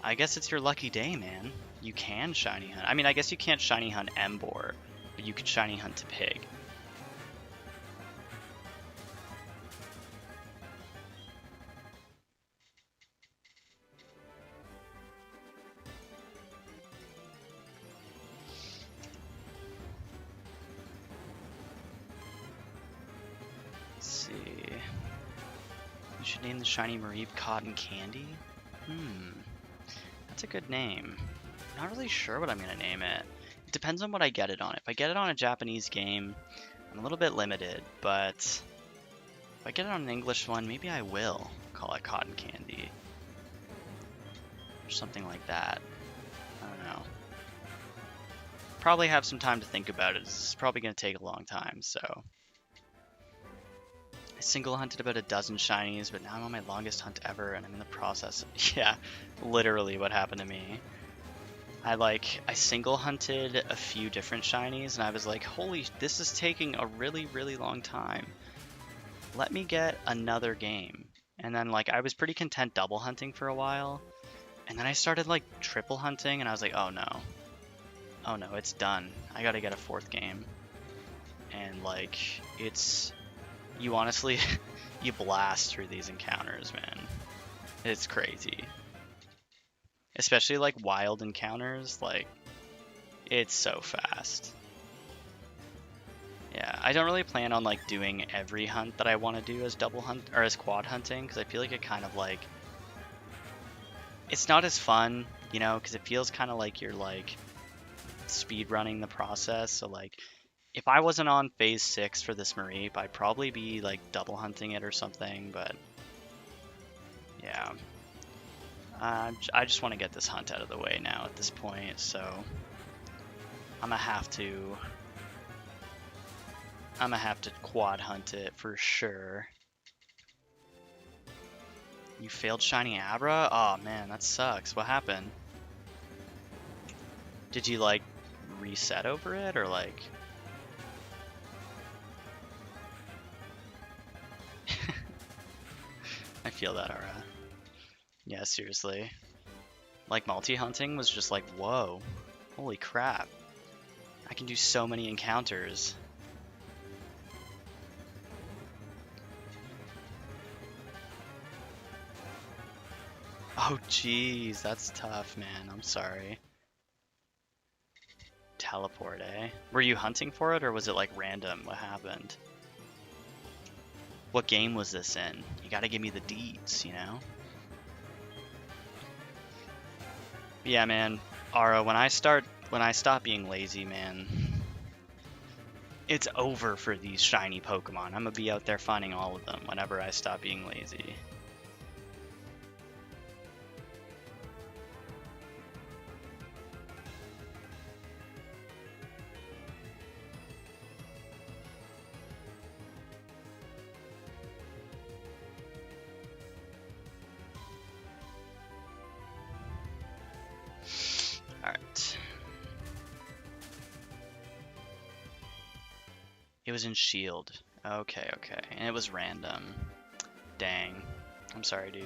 I guess it's your lucky day, man. You can shiny hunt. I mean, I guess you can't shiny hunt Emboar, but you could shiny hunt to Pig. Let's see. You should name the shiny Mareep Cotton Candy? That's a good name. Not really sure what I'm gonna name it. It depends on what I get it on. If I get it on a Japanese game, I'm a little bit limited, but if I get it on an English one, maybe I will call it Cotton Candy. Or something like that. I don't know. Probably have some time to think about it. This is probably gonna take a long time, so. I single hunted about a dozen shinies, but now I'm on my longest hunt ever, and I'm in the process. Yeah, literally what happened to me. I single hunted a few different shinies, and I was like, holy, this is taking a really, really long time. Let me get another game. And then like, I was pretty content double hunting for a while, and then I started like triple hunting, and I was like, oh no. Oh no, it's done. I gotta get a fourth game. And like, you honestly, you blast through these encounters, man. It's crazy. Especially like wild encounters, like, it's so fast. Yeah, I don't really plan on like doing every hunt that I want to do as double hunt or as quad hunting, because I feel like it kind of like, it's not as fun, you know, because it feels kind of like you're like speed running the process. So like, if I wasn't on phase 6 for this Mareep, I'd probably be like double hunting it or something, but yeah. I just want to get this hunt out of the way now at this point, so I'm gonna have to quad hunt it for sure. You failed shiny Abra? Oh man, that sucks. What happened? Did you like reset over it, or like? I feel that, Aura. Yeah, seriously. Like, multi-hunting was just like, whoa, holy crap. I can do so many encounters. Oh, jeez, that's tough, man. I'm sorry. Teleport, eh? Were you hunting for it, or was it like random? What happened? What game was this in? You gotta give me the deets, you know? Yeah, man. Ara, when I stop being lazy, man, It's over for these shiny Pokemon. I'm gonna be out there finding all of them whenever I stop being lazy. Alright. It was in Shield. Okay, okay. And it was random. Dang. I'm sorry, dude.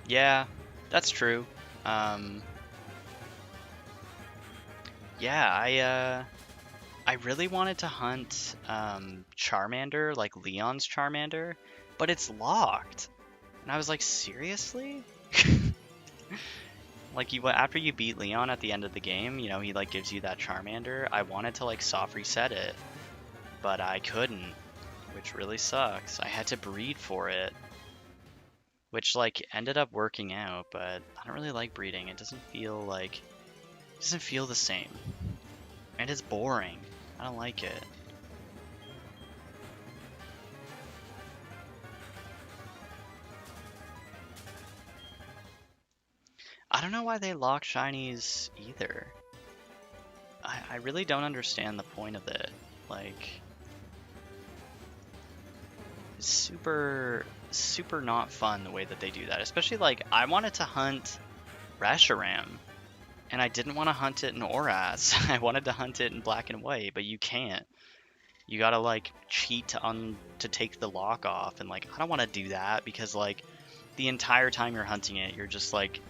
Yeah, that's true. Yeah, I really wanted to hunt Charmander, like Leon's Charmander, but it's locked. And I was like, seriously? Like after you beat Leon at the end of the game, you know, he like gives you that Charmander. I wanted to like soft reset it, but I couldn't, which really sucks. I had to breed for it, which like ended up working out, but I don't really like breeding. It doesn't feel the same. And it's boring. I don't like it. I don't know why they lock shinies either. I really don't understand the point of it. Like, it's super not fun the way that they do that. Especially like, I wanted to hunt Reshiram, and I didn't want to hunt it in Oras. I wanted to hunt it in black and white, but you can't. You gotta like cheat to take the lock off, and like I don't want to do that because like the entire time you're hunting it, you're just like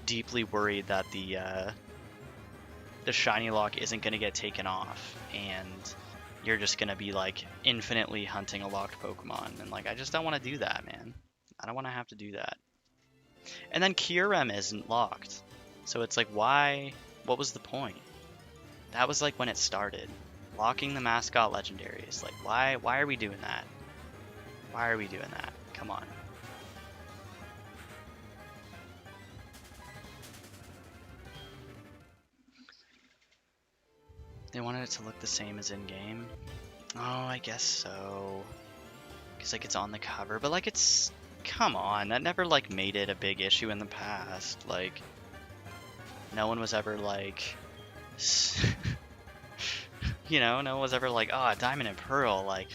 deeply worried that the shiny lock isn't gonna get taken off, and you're just gonna be like infinitely hunting a locked Pokemon, and like I just don't want to do that, man. I don't want to have to do that. And then Kyurem isn't locked, so it's like why? What was the point? That was like when it started. Locking the mascot legendaries. Like, why are we doing that? Why are we doing that? Come on. They wanted it to look the same as in-game. Oh, I guess so. Because, like, it's on the cover. But, like, it's... Come on. That never, like, made it a big issue in the past. Like, no one was ever, like... You know, no one was ever like, oh, Diamond and Pearl, like,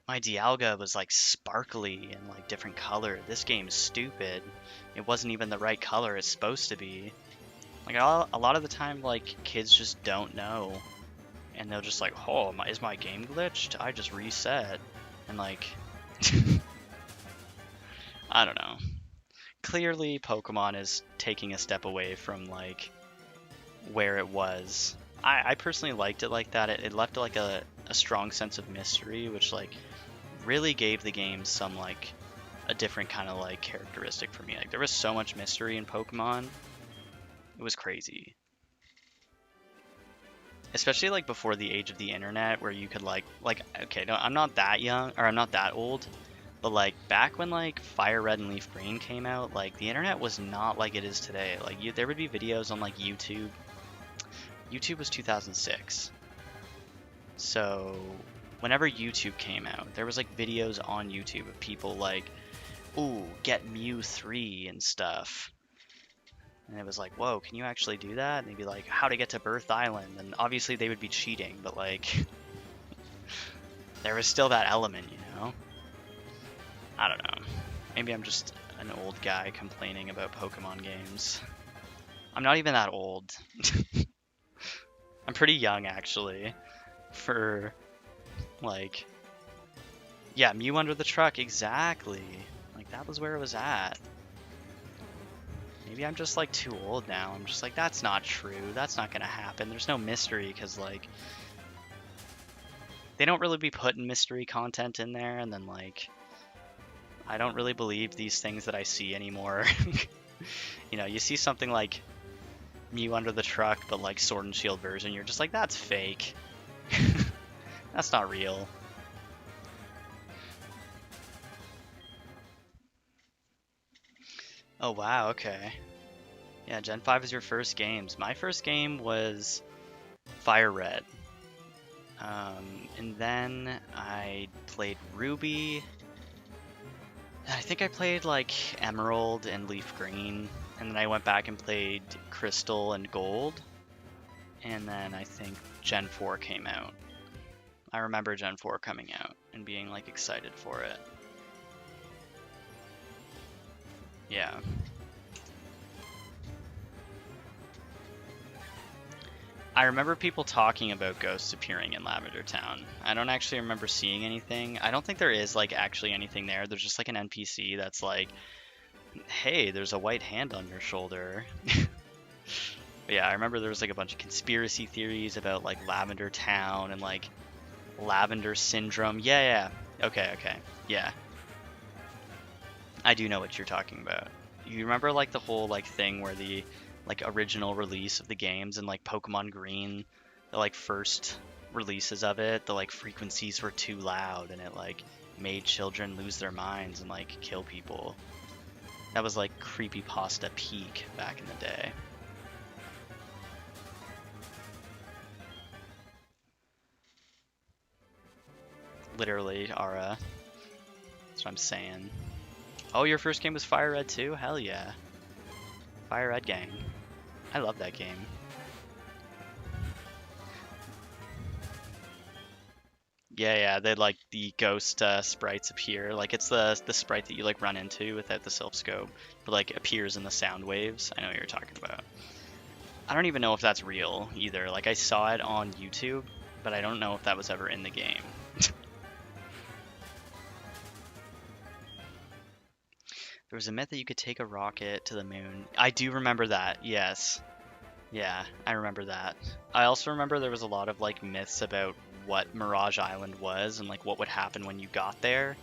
my Dialga was, like, sparkly and, like, different color. This game's stupid. It wasn't even the right color it's supposed to be. Like, a lot of the time, like, kids just don't know. And they'll just like, oh, is my game glitched? I just reset. And, like, I don't know. Clearly, Pokemon is taking a step away from, like, where it was. I personally liked it like that. It left like a strong sense of mystery, which like really gave the game some like a different kind of like characteristic for me. Like there was so much mystery in Pokemon. It was crazy. Especially like before the age of the internet where you could like okay, no, I'm not that young or I'm not that old, but like back when like Fire Red and Leaf Green came out, like the internet was not like it is today. Like there would be videos on like YouTube. YouTube was 2006. So whenever YouTube came out, there was like videos on YouTube of people like, ooh, get Mew 3 and stuff. And it was like, whoa, can you actually do that? And they'd be like, how to get to Birth Island. And obviously they would be cheating, but like, there was still that element, you know? I don't know. Maybe I'm just an old guy complaining about Pokemon games. I'm not even that old. I'm pretty young, actually, for, like, yeah, Mew Under the Truck, exactly. Like, that was where it was at. Maybe I'm just, like, too old now. I'm just like, that's not true. That's not gonna happen. There's no mystery, because, like, they don't really be putting mystery content in there, and then, like, I don't really believe these things that I see anymore. You know, you see something like Mew Under the Truck, but like Sword and Shield version, you're just like, that's fake. That's not real. Oh wow, okay. Yeah, Gen 5 is your first games. My first game was Fire Red. And then I played Ruby. I think I played like Emerald and Leaf Green. And then I went back and played Crystal and Gold. And then I think Gen 4 came out. I remember Gen 4 coming out and being like excited for it. Yeah. I remember people talking about ghosts appearing in Lavender Town. I don't actually remember seeing anything. I don't think there is like actually anything there. There's just like an NPC that's like, hey, there's a white hand on your shoulder. But yeah, I remember there was like a bunch of conspiracy theories about like Lavender Town and like Lavender Syndrome. Yeah. Okay. Yeah. I do know what you're talking about. You remember like the whole like thing where the like original release of the games and like Pokemon Green, the like first releases of it, the like frequencies were too loud and it like made children lose their minds and like kill people. That was like creepypasta peak back in the day. Literally, Ara. That's what I'm saying. Oh, your first game was Fire Red too? Hell yeah. Fire Red gang. I love that game. Yeah, they like the ghost sprites appear. Like it's the sprite that you like run into without the self scope, but like appears in the sound waves. I know what you're talking about. I don't even know if that's real either. Like I saw it on YouTube, but I don't know if that was ever in the game. There was a myth that you could take a rocket to the moon. I do remember that, yes. Yeah, I remember that. I also remember there was a lot of like myths about what Mirage Island was and like what would happen when you got there.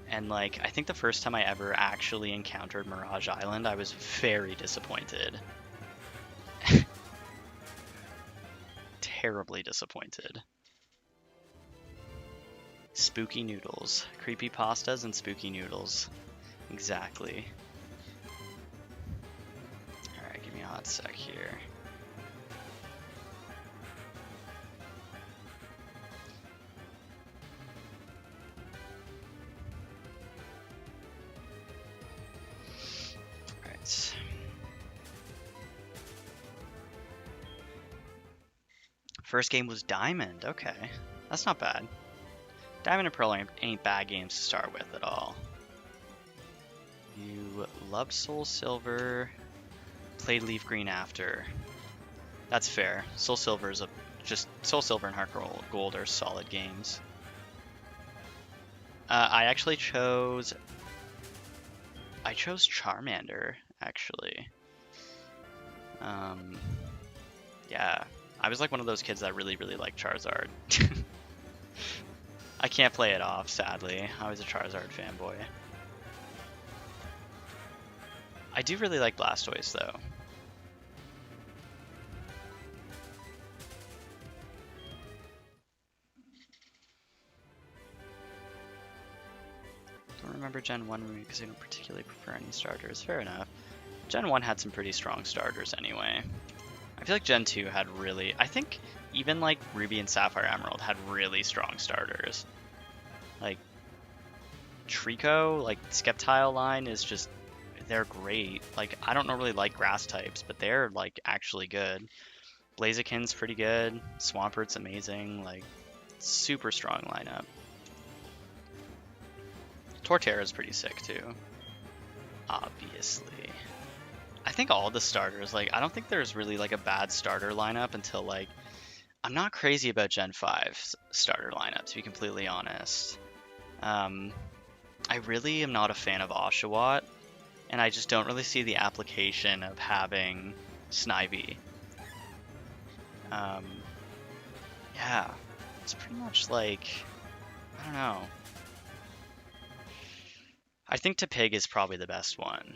And like I think the first time I ever actually encountered Mirage Island, I was very disappointed. Terribly disappointed. Spooky noodles. Creepy pastas and spooky noodles. Exactly. Alright, give me a hot sec here. Alright. First game was Diamond. Okay. That's not bad. Diamond and Pearl ain't bad games to start with at all. You loved Soul Silver, played Leaf Green after. That's fair. Soul Silver is Soul Silver and HeartGold are solid games. I actually chose Charmander actually. Yeah, I was like one of those kids that really liked Charizard. I can't play it off, sadly. I was a Charizard fanboy. I do really like Blastoise, though. Don't remember Gen 1 because I don't particularly prefer any starters. Fair enough. Gen 1 had some pretty strong starters anyway. I feel like Gen 2 had really... I think even like Ruby and Sapphire Emerald had really strong starters. Like Trico, like Sceptile line is just... they're great. Like, I don't really like grass types, but they're like actually good. Blaziken's pretty good. Swampert's amazing. Like, super strong lineup. Torterra's pretty sick too. Obviously. I think all the starters, like, I don't think there's really like a bad starter lineup until like, I'm not crazy about Gen 5's starter lineup, to be completely honest. I really am not a fan of Oshawott. And I just don't really see the application of having Snivy. Yeah, it's pretty much like, I don't know. I think Tepig is probably the best one.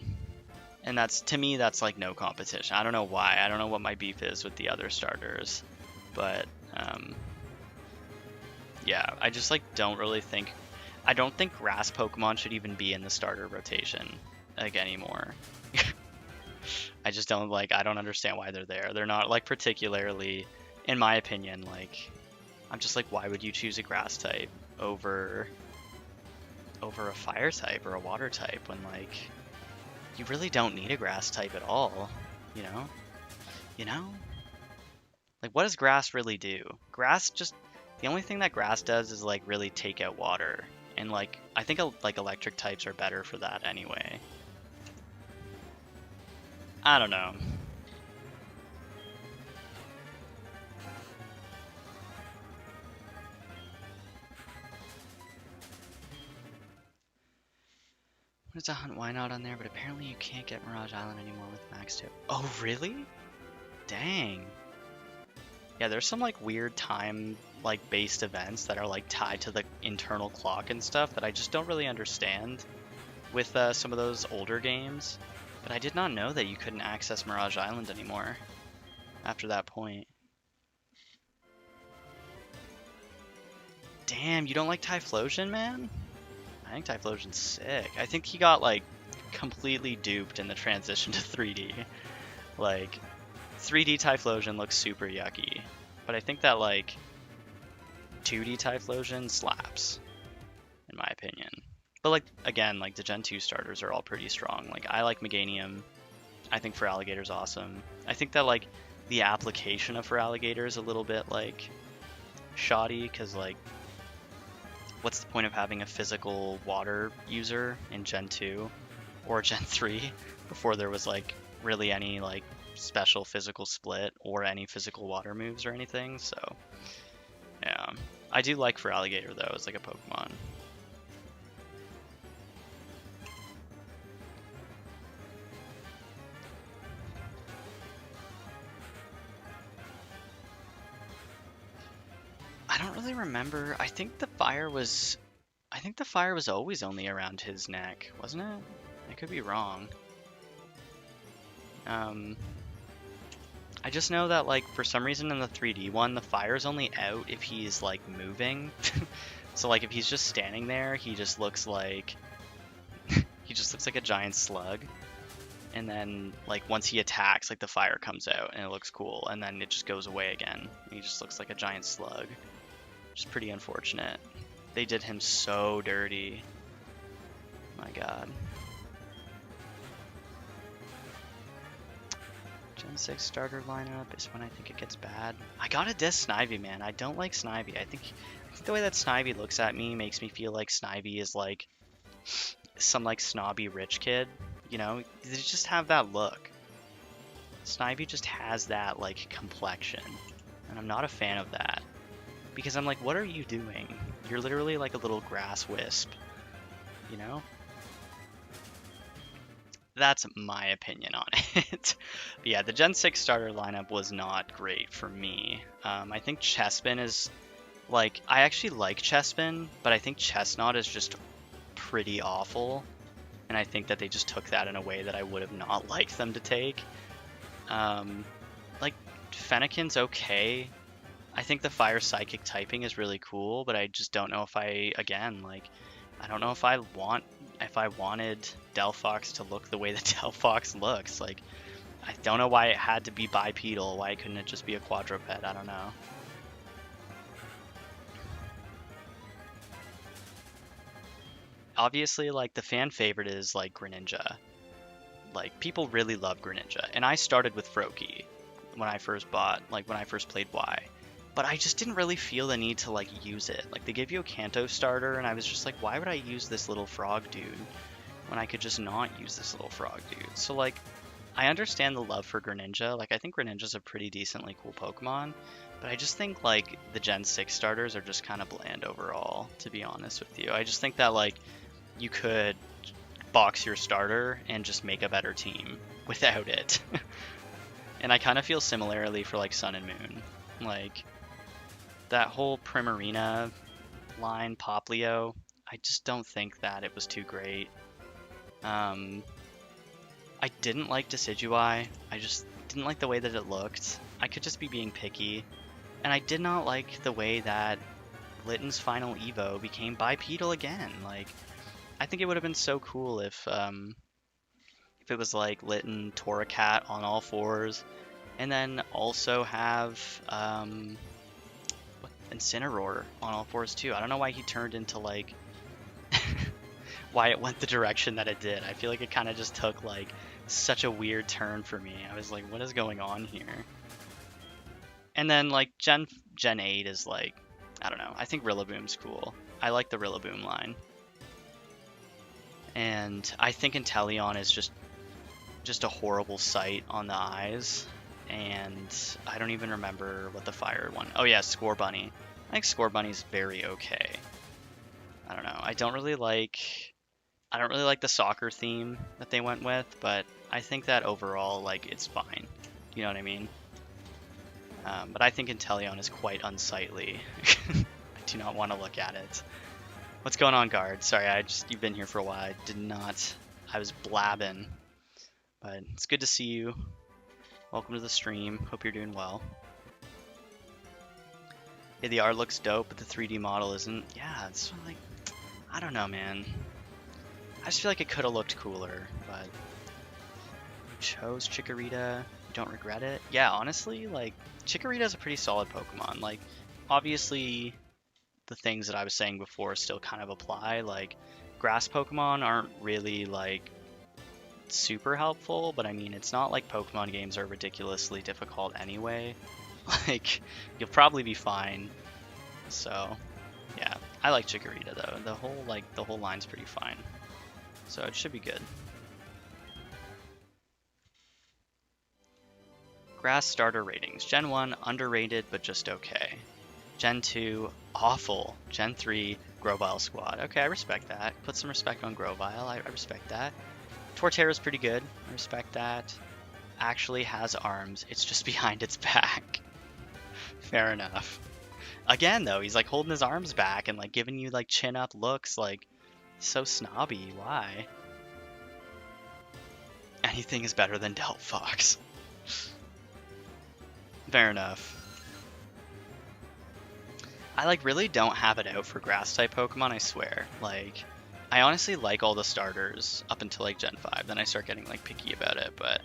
And that's, to me, that's like no competition. I don't know why. I don't know what my beef is with the other starters. But, yeah, I just like don't really think, I don't think grass Pokemon should even be in the starter rotation. Like anymore. I just don't like, I don't understand why they're there. They're not like particularly, in my opinion, like, I'm just like, why would you choose a grass type over a fire type or a water type when like you really don't need a grass type at all, you know? You know? Like what does grass really do? Grass just the only thing that grass does is like really take out water. And like I think like electric types are better for that anyway. I don't know. There's a hunt why not on there, but apparently you can't get Mirage Island anymore with Max 2. Oh really? Dang. Yeah, there's some like weird time like based events that are like tied to the internal clock and stuff that I just don't really understand with some of those older games. But I did not know that you couldn't access Mirage Island anymore after that point. Damn, you don't like Typhlosion, man? I think Typhlosion's sick. I think he got like completely duped in the transition to 3D. Like 3D Typhlosion looks super yucky, but I think that like 2D Typhlosion slaps, in my opinion. But like again, like the Gen 2 starters are all pretty strong. Like I like Meganium. I think Feraligator's awesome. I think that like the application of Feraligator is a little bit like shoddy because like what's the point of having a physical water user in Gen 2 or Gen 3 before there was like really any like special physical split or any physical water moves or anything? So yeah, I do like Feraligator though as like a Pokemon. I don't really remember. I think the fire was always only around his neck, wasn't it? I could be wrong. I just know that like for some reason in the 3D one, the fire's only out if he's like moving. So like if he's just standing there, he just looks like a giant slug. And then like once he attacks, like the fire comes out and it looks cool, and then it just goes away again. He just looks like a giant slug. Which is pretty unfortunate. They did him so dirty. My god. Gen 6 starter lineup is when I think it gets bad. I gotta diss Snivy, man. I don't like Snivy. I think the way that Snivy looks at me makes me feel like Snivy is like some like snobby rich kid. You know, they just have that look. Snivy just has that like complexion, and I'm not a fan of that. Because I'm like, what are you doing? You're literally like a little grass wisp, you know? That's my opinion on it. But yeah, the Gen 6 starter lineup was not great for me. I think Chespin is, like, I actually like Chespin, but I think Chestnut is just pretty awful. And I think that they just took that in a way that I would have not liked them to take. Like, Fennekin's okay. I think the fire psychic typing is really cool, but I just don't know if I don't know if I wanted Delphox to look the way that Delphox looks. Like, I don't know why it had to be bipedal. Why couldn't it just be a quadruped? I don't know. Obviously, like, the fan favorite is, like, Greninja. Like, people really love Greninja. And I started with Froakie when I first played Y. But I just didn't really feel the need to like use it. Like they gave you a Kanto starter and I was just like, why would I use this little frog dude when I could just not use this little frog dude? So like, I understand the love for Greninja. Like I think Greninja's a pretty decently cool Pokemon, but I just think like the Gen 6 starters are just kind of bland overall, to be honest with you. I just think that like you could box your starter and just make a better team without it. And I kind of feel similarly for like Sun and Moon. Like that whole Primarina line, Poplio, I just don't think that it was too great. I didn't like Decidueye. I just didn't like the way that it looked. I could just be being picky. And I did not like the way that Litten's final Evo became bipedal again. Like, I think it would have been so cool if if it was like Litten, Torracat on all fours, and then also have Incineroar on all fours too. I don't know why he turned into like why it went the direction that it did. I feel like it kind of just took like such a weird turn for me. I was like, what is going on here? And then like Gen 8 is like, I don't know. I think Rillaboom's cool. I like the Rillaboom line. And I think Inteleon is just a horrible sight on the eyes. And I don't even remember what the fire one. Oh yeah, Scorbunny. I think Scorbunny's very okay. I don't know. I don't really like the soccer theme that they went with, but I think that overall, like, it's fine. You know what I mean? But I think Inteleon is quite unsightly. I do not want to look at it. What's going on, guard? Sorry, you've been here for a while. I was blabbing. But it's good to see you. Welcome to the stream. Hope you're doing well. Yeah, the art looks dope, but the 3D model isn't. Yeah, it's like, I don't know, man. I just feel like it could have looked cooler, but you chose Chikorita. You don't regret it? Yeah, honestly, like, Chikorita's a pretty solid Pokemon. Like, obviously, the things that I was saying before still kind of apply. Like, grass Pokemon aren't really, like, super helpful, but I mean, it's not like Pokemon games are ridiculously difficult anyway. Like, you'll probably be fine. So, yeah, I like Chikorita though. The whole line's pretty fine. So it should be good. Grass starter ratings. Gen 1, underrated, but just okay. Gen 2, awful. Gen 3, Grovyle squad. Okay, I respect that. Put some respect on Grovyle. I respect that. Torterra's pretty good. I respect that. Actually has arms. It's just behind its back. Fair enough. Again, though, he's like holding his arms back and like giving you like chin up looks, like so snobby. Why? Anything is better than Delphox. Fair enough. I like really don't have it out for grass type Pokemon, I swear. Like, I honestly like all the starters up until like Gen 5, then I start getting like picky about it, but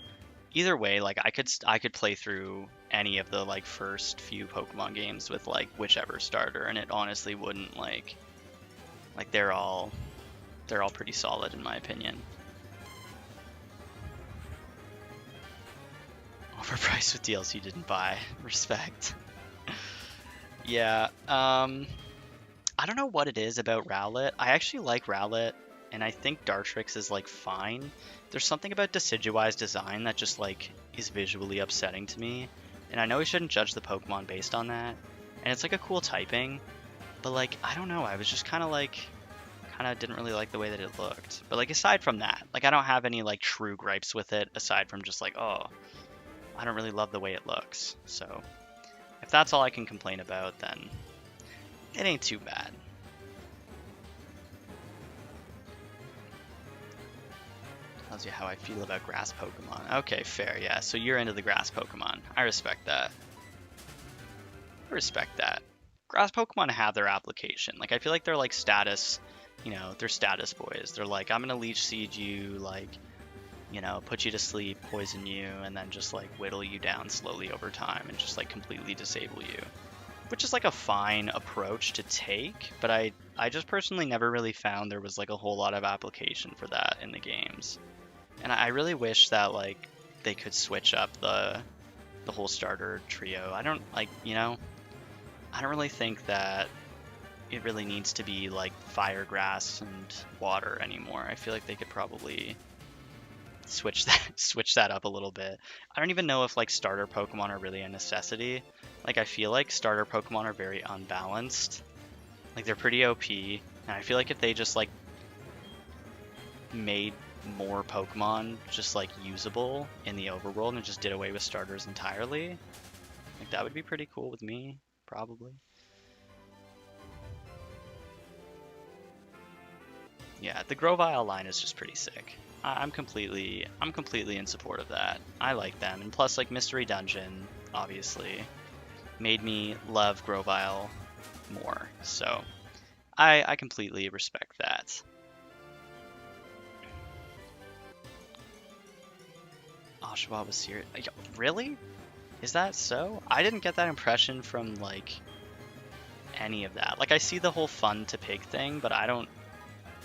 either way, like I could play through any of the like first few Pokemon games with like whichever starter, and it honestly wouldn't like they're all pretty solid in my opinion. Overpriced with DLC you didn't buy. Respect. Yeah, I don't know what it is about Rowlet. I actually like Rowlet, and I think Dartrix is like fine. There's something about Decidueye's design that just like is visually upsetting to me, and I know we shouldn't judge the Pokemon based on that. And it's like a cool typing, but like I don't know. I was just kind of didn't really like the way that it looked. But like aside from that, like I don't have any like true gripes with it aside from just like, oh, I don't really love the way it looks. So if that's all I can complain about, then it ain't too bad. Tells you how I feel about grass Pokemon. Okay, fair, yeah. So you're into the grass Pokemon. I respect that. I respect that. Grass Pokemon have their application. Like, I feel like they're like status, you know, they're status boys. They're like, I'm gonna Leech Seed you, like, you know, put you to sleep, poison you, and then just like whittle you down slowly over time and just like completely disable you. Which is like a fine approach to take, but I just personally never really found there was like a whole lot of application for that in the games. And I really wish that like they could switch up the whole starter trio. I don't like, you know, I don't really think that it really needs to be like fire, grass, and water anymore. I feel like they could probably switch that up a little bit. I don't even know if like starter Pokemon are really a necessity. Like I feel like starter Pokemon are very unbalanced. Like they're pretty OP, and I feel like if they just like made more Pokemon just like usable in the overworld and just did away with starters entirely, like that would be pretty cool with me, probably. Yeah, the Grovyle line is just pretty sick. I'm completely in support of that. I like them, and plus like Mystery Dungeon obviously made me love Grovyle more, so I completely respect that. Oshawott was serious. Really? Is that so? I didn't get that impression from, like, any of that. Like, I see the whole fun to pig thing, but I don't,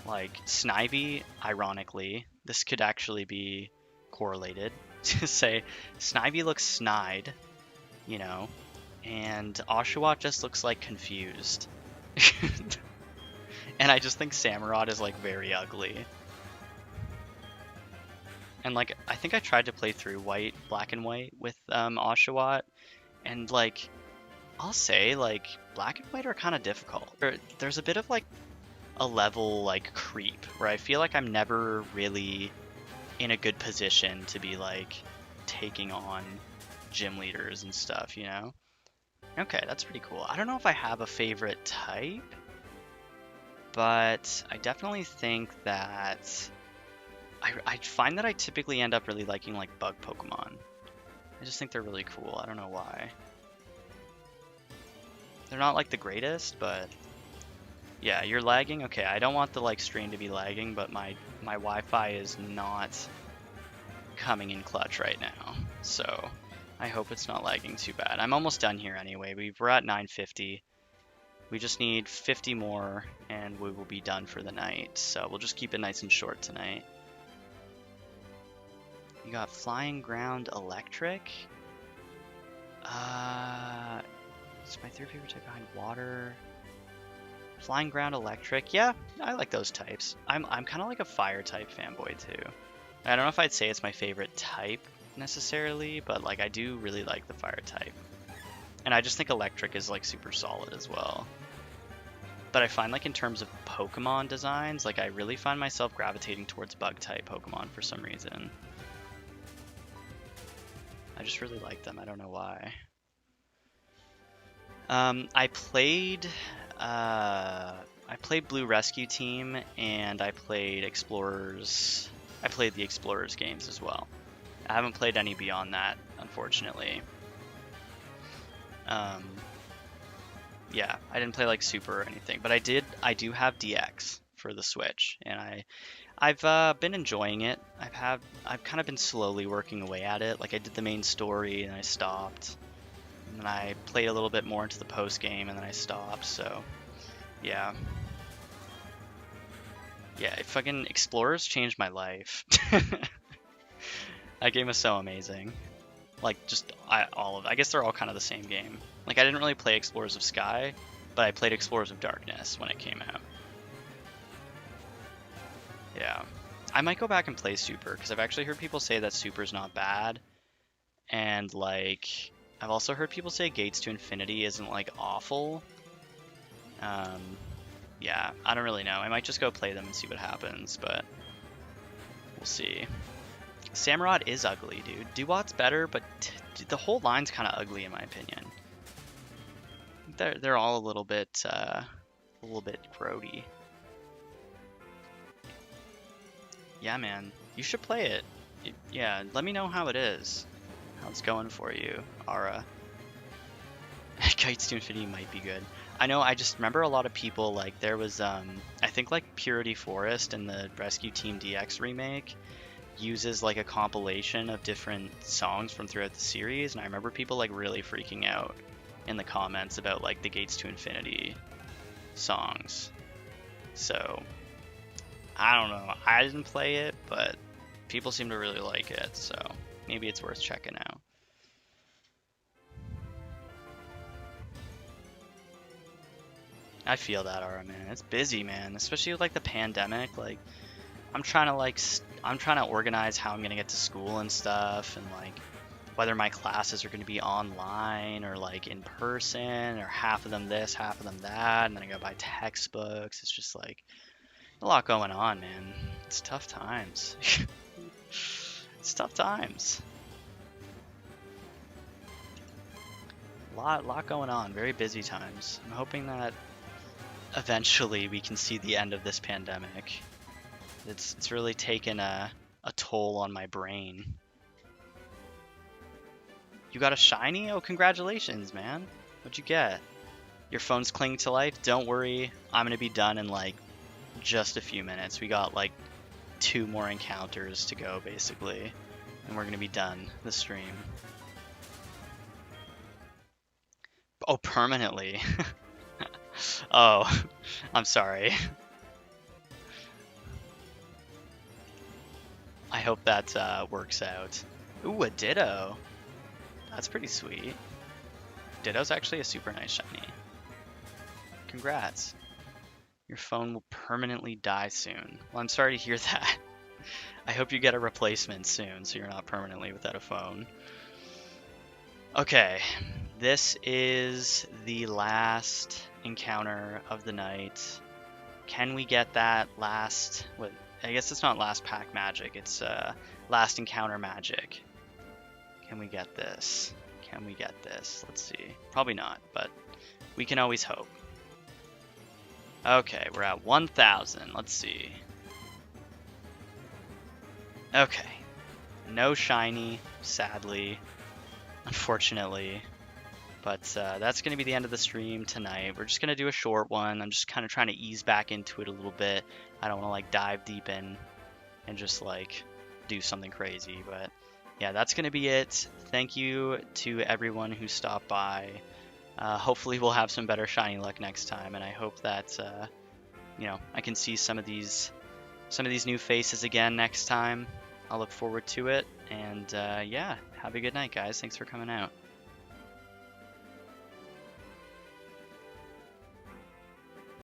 like, Snivy, ironically, this could actually be correlated to say Snivy looks snide, you know, and Oshawott just looks, like, confused. And I just think Samurott is, like, very ugly. And, like, I think I tried to play through black and white with Oshawott, and, like, I'll say, like, black and white are kind of difficult. There's a bit of, like, a level, like, creep, where I feel like I'm never really in a good position to be, like, taking on gym leaders and stuff, you know? Okay, that's pretty cool. I don't know if I have a favorite type, but I definitely think that I find that I typically end up really liking, like, bug Pokemon. I just think they're really cool. I don't know why. They're not, like, the greatest, but yeah, you're lagging. Okay, I don't want the, like, stream to be lagging, but my Wi-Fi is not coming in clutch right now, so I hope it's not lagging too bad. I'm almost done here anyway. We're at 950. We just need 50 more, and we will be done for the night. So we'll just keep it nice and short tonight. You got Flying Ground Electric. It's my third favorite type behind water. Flying Ground Electric. Yeah, I like those types. I'm kind of like a fire type fanboy too. I don't know if I'd say it's my favorite type necessarily, but, like, I do really like the fire type. And I just think electric is, like, super solid as well. But I find, like, in terms of Pokemon designs, like, I really find myself gravitating towards bug type Pokemon for some reason. I just really like them. I don't know why. I played Blue Rescue Team, and I played Explorers. I played the Explorers games as well. I haven't played any beyond that, unfortunately. Yeah, I didn't play, like, Super or anything, but I do have DX for the Switch, and I've been enjoying it. I've kind of been slowly working away at it. Like, I did the main story and I stopped, and then I played a little bit more into the post game and then I stopped. So yeah, fucking Explorers changed my life. That game is so amazing. Like, just all of it. I guess they're all kind of the same game. Like, I didn't really play Explorers of Sky, but I played Explorers of Darkness when it came out. Yeah, I might go back and play Super, because I've actually heard people say that Super's not bad, and, like, I've also heard people say Gates to Infinity isn't, like, awful. Yeah, I don't really know. I might just go play them and see what happens, but we'll see. Samurott is ugly, dude. Duwat's better, but the whole line's kind of ugly in my opinion. They're all a little bit grody. Yeah, man, you should play it. Yeah, let me know how it is. How it's going for you, Ara. Kites to Infinity might be good. I know, I just remember a lot of people, like, there was, I think, like, Purity Forest and the Rescue Team DX remake uses, like, a compilation of different songs from throughout the series, and I remember people, like, really freaking out in the comments about, like, the Gates to Infinity songs. So, I don't know. I didn't play it, but people seem to really like it, so maybe it's worth checking out. I feel that, Ara, man. It's busy, man. Especially with, like, the pandemic. Like, I'm trying to organize how I'm gonna get to school and stuff, and, like, whether my classes are gonna be online or, like, in person, or half of them this, half of them that, and then I gotta buy textbooks. It's just, like, a lot going on, man. It's tough times. It's tough times. A lot going on. Very busy times. I'm hoping that eventually we can see the end of this pandemic. It's really taken a toll on my brain. You got a shiny? Oh, congratulations, man. What'd you get? Your phone's clinging to life? Don't worry, I'm gonna be done in, like, just a few minutes. We got, like, 2 more encounters to go, basically. and we're going to be done the stream. Oh, permanently. Oh, I'm sorry. I hope that works out. Ooh, a Ditto. That's pretty sweet. Ditto's actually a super nice shiny. Congrats. Your phone will permanently die soon. Well, I'm sorry to hear that. I hope you get a replacement soon so you're not permanently without a phone. Okay, this is the last encounter of the night. Can we get that last... What, I guess it's not last pack magic, it's last encounter magic. Can we get this? Can we get this? Let's see. Probably not, but we can always hope. Okay, we're at 1,000. Let's see. Okay. No shiny, sadly. Unfortunately. But that's going to be the end of the stream tonight. We're just going to do a short one. I'm just kind of trying to ease back into it a little bit. I don't want to like dive deep in and just like do something crazy. But yeah, that's going to be it. Thank you to everyone who stopped by. Hopefully we'll have some better shiny luck next time. And I hope that, you know, I can see some of these new faces again next time. I'll look forward to it. And yeah, have a good night, guys. Thanks for coming out.